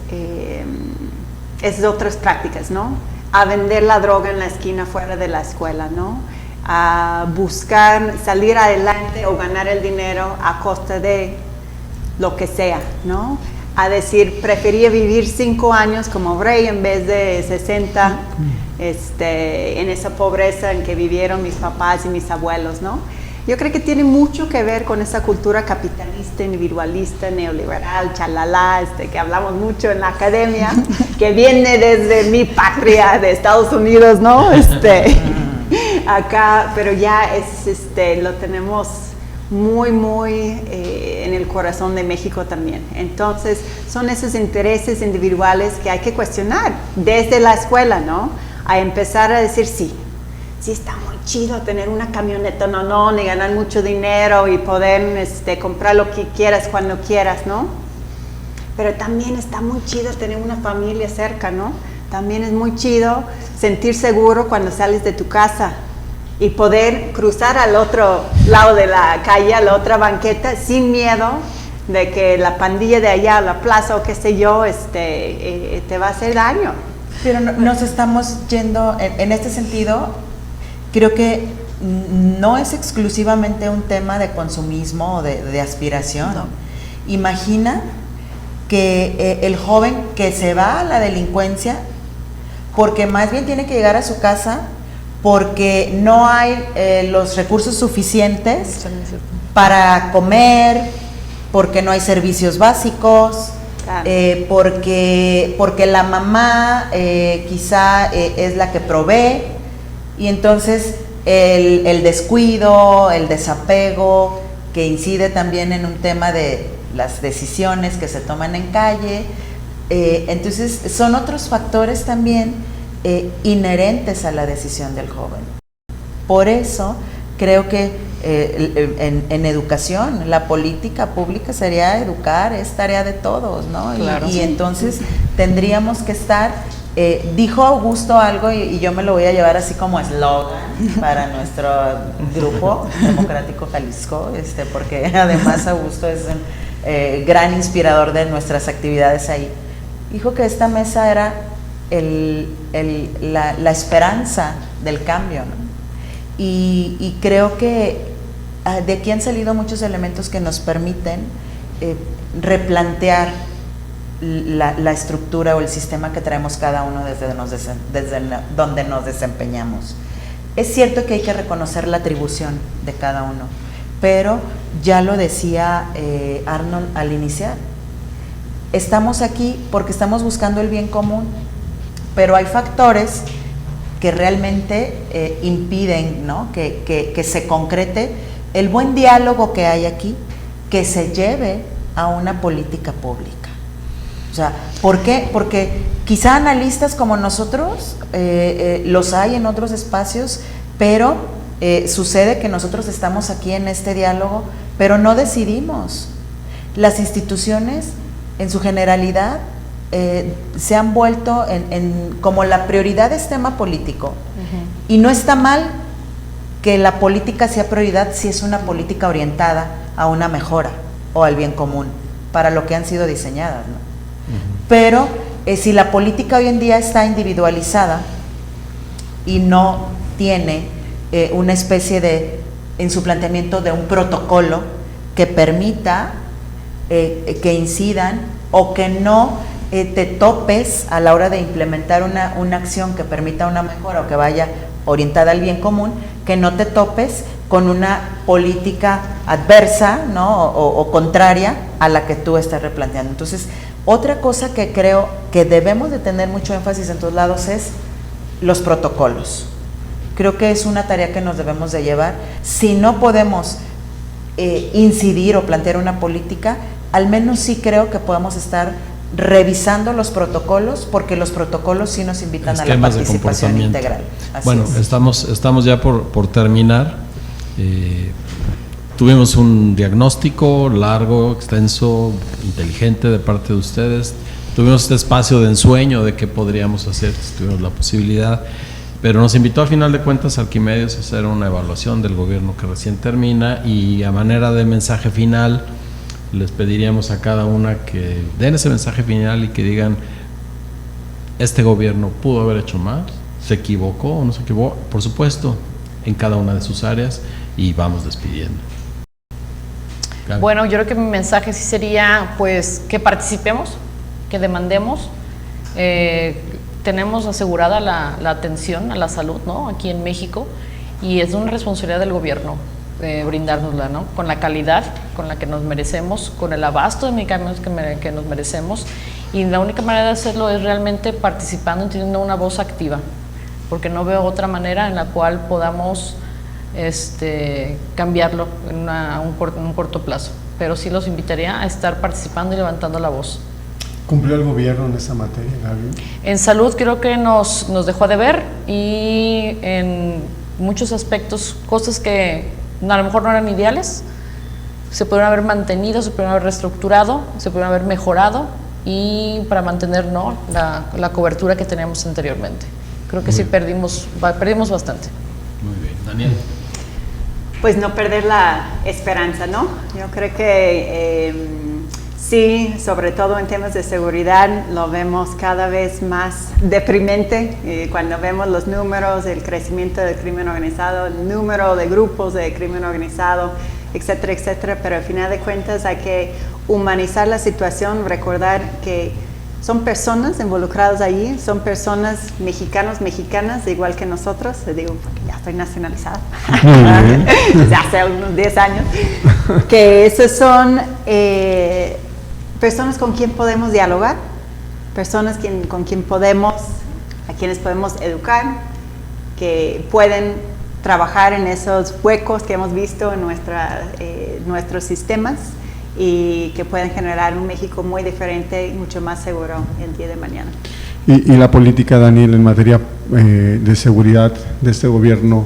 otras prácticas, ¿no? A vender la droga en la esquina fuera de la escuela, ¿no? A buscar salir adelante o ganar el dinero a costa de lo que sea, ¿no? A decir, prefería vivir 5 años como Bray en vez de 60, en esa pobreza en que vivieron mis papás y mis abuelos, ¿no? Yo creo que tiene mucho que ver con esa cultura capitalista, individualista, neoliberal, chalala, que hablamos mucho en la academia, que viene desde mi patria de Estados Unidos, ¿no? Acá, pero ya lo tenemos muy, muy en el corazón de México también. Entonces, son esos intereses individuales que hay que cuestionar desde la escuela, ¿no? A empezar a decir, sí está muy chido tener una camioneta, ni ganar mucho dinero y poder comprar lo que quieras cuando quieras, ¿no? Pero también está muy chido tener una familia cerca, ¿no? También es muy chido sentir seguro cuando sales de tu casa y poder cruzar al otro lado de la calle, a la otra banqueta, sin miedo de que la pandilla de allá, la plaza o qué sé yo, te va a hacer daño. Pero nos estamos yendo, en este sentido, creo que no es exclusivamente un tema de consumismo o de aspiración. No. Imagina que el joven que se va a la delincuencia, porque más bien tiene que llegar a su casa, porque no hay los recursos suficientes para comer, porque no hay servicios básicos, claro. porque la mamá quizá es la que provee, y entonces el descuido, el desapego, que incide también en un tema de las decisiones que se toman en calle, entonces son otros factores también inherentes a la decisión del joven. Por eso creo que en educación, la política pública sería educar, es tarea de todos, ¿no? Claro, y entonces tendríamos que estar, dijo Augusto algo y yo me lo voy a llevar así como eslogan para nuestro grupo Democrático Jalisco, porque además Augusto es un gran inspirador de nuestras actividades ahí. Dijo que esta mesa era la esperanza del cambio, ¿no? Y creo que de aquí han salido muchos elementos que nos permiten replantear la estructura o el sistema que traemos cada uno desde donde nos desempeñamos. Es cierto que hay que reconocer la atribución de cada uno, pero ya lo decía Arnold al iniciar, estamos aquí porque estamos buscando el bien común, pero hay factores que realmente impiden, ¿no?, que se concrete el buen diálogo que hay aquí, que se lleve a una política pública. O sea, ¿por qué? Porque quizá analistas como nosotros los hay en otros espacios, pero sucede que nosotros estamos aquí en este diálogo, pero no decidimos. Las instituciones, en su generalidad, se han vuelto como la prioridad es tema político. Y no está mal que la política sea prioridad si es una política orientada a una mejora o al bien común, para lo que han sido diseñadas, ¿no? Pero si la política hoy en día está individualizada y no tiene una especie en su planteamiento de un protocolo que permita que incidan o que no te topes a la hora de implementar una acción que permita una mejora o que vaya orientada al bien común, que no te topes con una política adversa, ¿no?, o contraria a la que tú estás replanteando. Entonces, otra cosa que creo que debemos de tener mucho énfasis en todos lados es los protocolos. Creo que es una tarea que nos debemos de llevar. Si no podemos incidir o plantear una política, al menos sí creo que podemos estar revisando los protocolos, porque los protocolos sí nos invitan a la participación integral. Bueno, estamos ya por terminar. Tuvimos un diagnóstico largo, extenso, inteligente de parte de ustedes. Tuvimos este espacio de ensueño de qué podríamos hacer si tuvimos la posibilidad, pero nos invitó a final de cuentas Arquimedios a hacer una evaluación del gobierno que recién termina, y a manera de mensaje final les pediríamos a cada una que den ese mensaje final y que digan: este gobierno pudo haber hecho más, se equivocó o no se equivocó, por supuesto, en cada una de sus áreas, y vamos despidiendo. Gaby. Bueno, yo creo que mi mensaje sí sería pues que participemos, que demandemos. Tenemos asegurada la atención a la salud, ¿no?, aquí en México, y es una responsabilidad del gobierno brindárnosla, ¿no?, con la calidad con la que nos merecemos, con el abasto de medicamentos que nos merecemos, y la única manera de hacerlo es realmente participando y teniendo una voz activa, porque no veo otra manera en la cual podamos cambiarlo en un corto plazo. Pero sí los invitaría a estar participando y levantando la voz. ¿Cumplió el gobierno en esa materia, Gaby? En salud creo que nos dejó de ver, y en muchos aspectos, cosas que a lo mejor no eran ideales, se pudieron haber mantenido, se pudieron haber reestructurado, se pudieron haber mejorado, y para mantener, ¿no?, la cobertura que teníamos anteriormente. Creo que sí perdimos bastante. Muy bien. Daniel. Pues no perder la esperanza, ¿no? Yo creo que sí, sobre todo en temas de seguridad, lo vemos cada vez más deprimente cuando vemos los números del crecimiento del crimen organizado, el número de grupos de crimen organizado, etcétera, etcétera. Pero al final de cuentas hay que humanizar la situación, recordar que son personas involucradas allí, son personas mexicanas, igual que nosotros. Les digo, porque ya estoy nacionalizada, desde hace unos 10 años, que esos son personas con quien podemos dialogar, personas con quien a quienes podemos educar, que pueden trabajar en esos huecos que hemos visto en nuestros sistemas, y que pueden generar un México muy diferente y mucho más seguro el día de mañana. Y la política, Daniel, en materia de seguridad de este gobierno,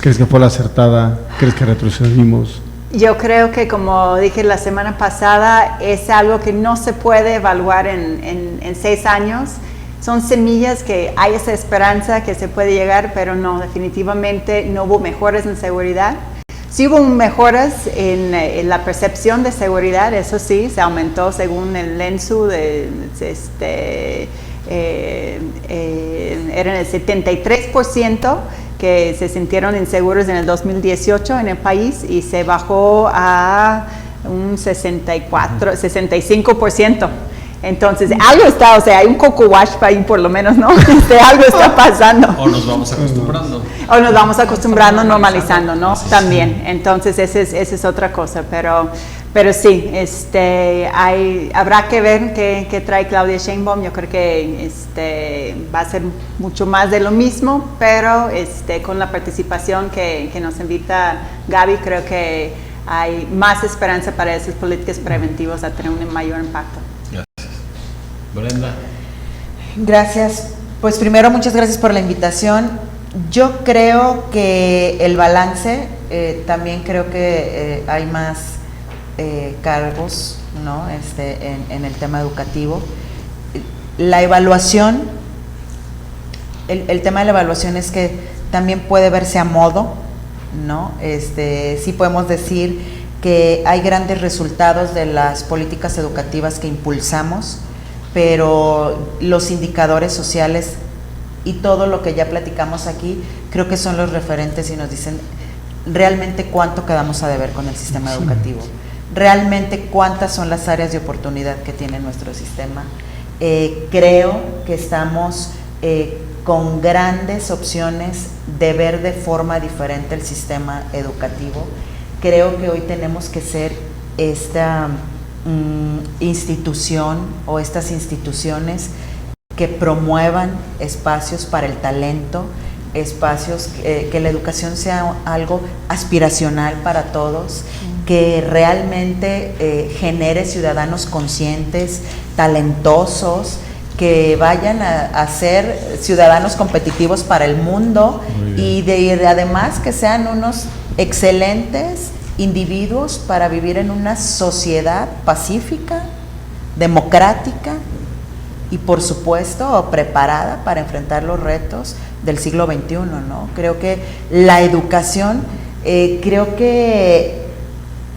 ¿crees que fue la acertada? ¿Crees que retrocedimos? Yo creo que, como dije la semana pasada, es algo que no se puede evaluar en 6 años. Son semillas que hay esa esperanza que se puede llegar, pero no, definitivamente no hubo mejoras en seguridad. Sí hubo mejoras en la percepción de seguridad, eso sí, se aumentó según el ENSU eran el 73% que se sintieron inseguros en el 2018 en el país y se bajó a un 65%. Entonces, algo está, o sea, hay un coco wash ahí por lo menos, ¿no? Algo está pasando. O nos vamos acostumbrando. O nos vamos acostumbrando, normalizando, ¿no? También. Entonces, esa es otra cosa, pero sí, habrá que ver qué trae Claudia Sheinbaum. Yo creo que va a ser mucho más de lo mismo, pero con la participación que nos invita Gaby, creo que hay más esperanza para esas políticas preventivas a tener un mayor impacto. Brenda. Gracias. Pues primero, muchas gracias por la invitación. Yo creo que el balance, también creo que hay más cargos, ¿no? En el tema educativo. La evaluación, el tema de la evaluación es que también puede verse a modo, ¿no? Sí podemos decir que hay grandes resultados de las políticas educativas que impulsamos, pero los indicadores sociales y todo lo que ya platicamos aquí, creo que son los referentes y nos dicen realmente cuánto quedamos a deber con el sistema educativo, realmente cuántas son las áreas de oportunidad que tiene nuestro sistema. Creo que estamos con grandes opciones de ver de forma diferente el sistema educativo. Creo que hoy tenemos que ser esta institución o estas instituciones que promuevan espacios para el talento, espacios que la educación sea algo aspiracional para todos, que realmente genere ciudadanos conscientes, talentosos, que vayan a ser ciudadanos competitivos para el mundo y además que sean unos excelentes individuos para vivir en una sociedad pacífica, democrática y por supuesto preparada para enfrentar los retos del siglo XXI, ¿no? Creo que la educación, creo que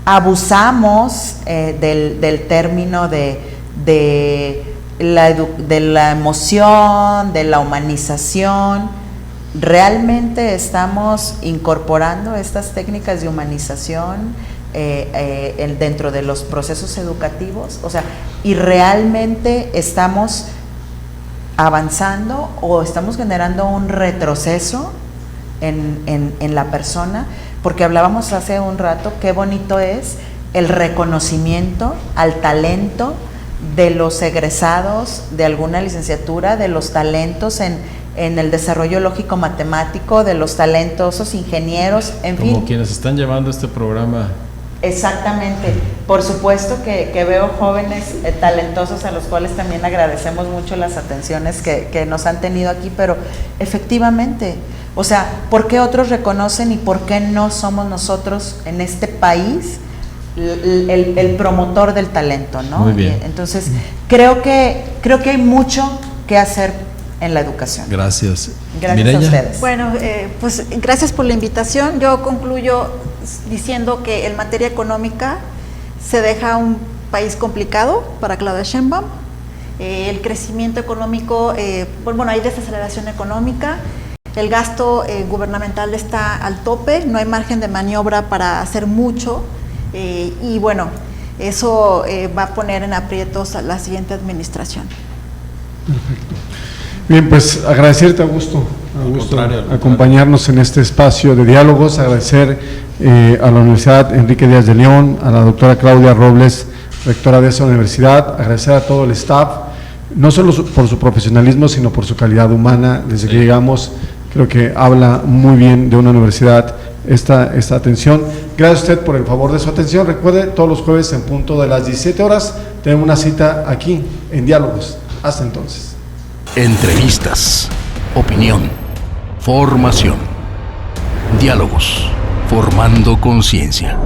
abusamos del término de la emoción, de la humanización. ¿Realmente estamos incorporando estas técnicas de humanización dentro de los procesos educativos? O sea, ¿y realmente estamos avanzando o estamos generando un retroceso en la persona? Porque hablábamos hace un rato, qué bonito es el reconocimiento al talento de los egresados de alguna licenciatura, de los talentos en el desarrollo lógico matemático, de los talentosos ingenieros, en fin. Como quienes están llevando este programa. Exactamente. Por supuesto que veo jóvenes talentosos a los cuales también agradecemos mucho las atenciones que nos han tenido aquí, pero efectivamente, o sea, ¿por qué otros reconocen y por qué no somos nosotros en este país el promotor del talento, ¿no? Muy bien. Entonces, creo que hay mucho que hacer en la educación. Gracias. Gracias Mireya. a ustedes. Bueno, pues gracias por la invitación. Yo concluyo diciendo que en materia económica se deja un país complicado para Claudia Sheinbaum. El crecimiento económico, bueno, hay desaceleración económica. El gasto gubernamental está al tope, no hay margen de maniobra para hacer mucho. Y bueno, eso va a poner en aprietos a la siguiente administración. Perfecto. Bien, pues agradecerte, Augusto, acompañarnos en este espacio de diálogos, agradecer a la Universidad Enrique Díaz de León, a la doctora Claudia Robles, rectora de esa universidad, agradecer a todo el staff, no solo por su profesionalismo, sino por su calidad humana. Desde que llegamos, creo que habla muy bien de una universidad esta atención. Gracias a usted por el favor de su atención. Recuerde, todos los jueves en punto de las 17 horas tenemos una cita aquí en Diálogos. Hasta entonces. Entrevistas, opinión, formación, diálogos, formando conciencia.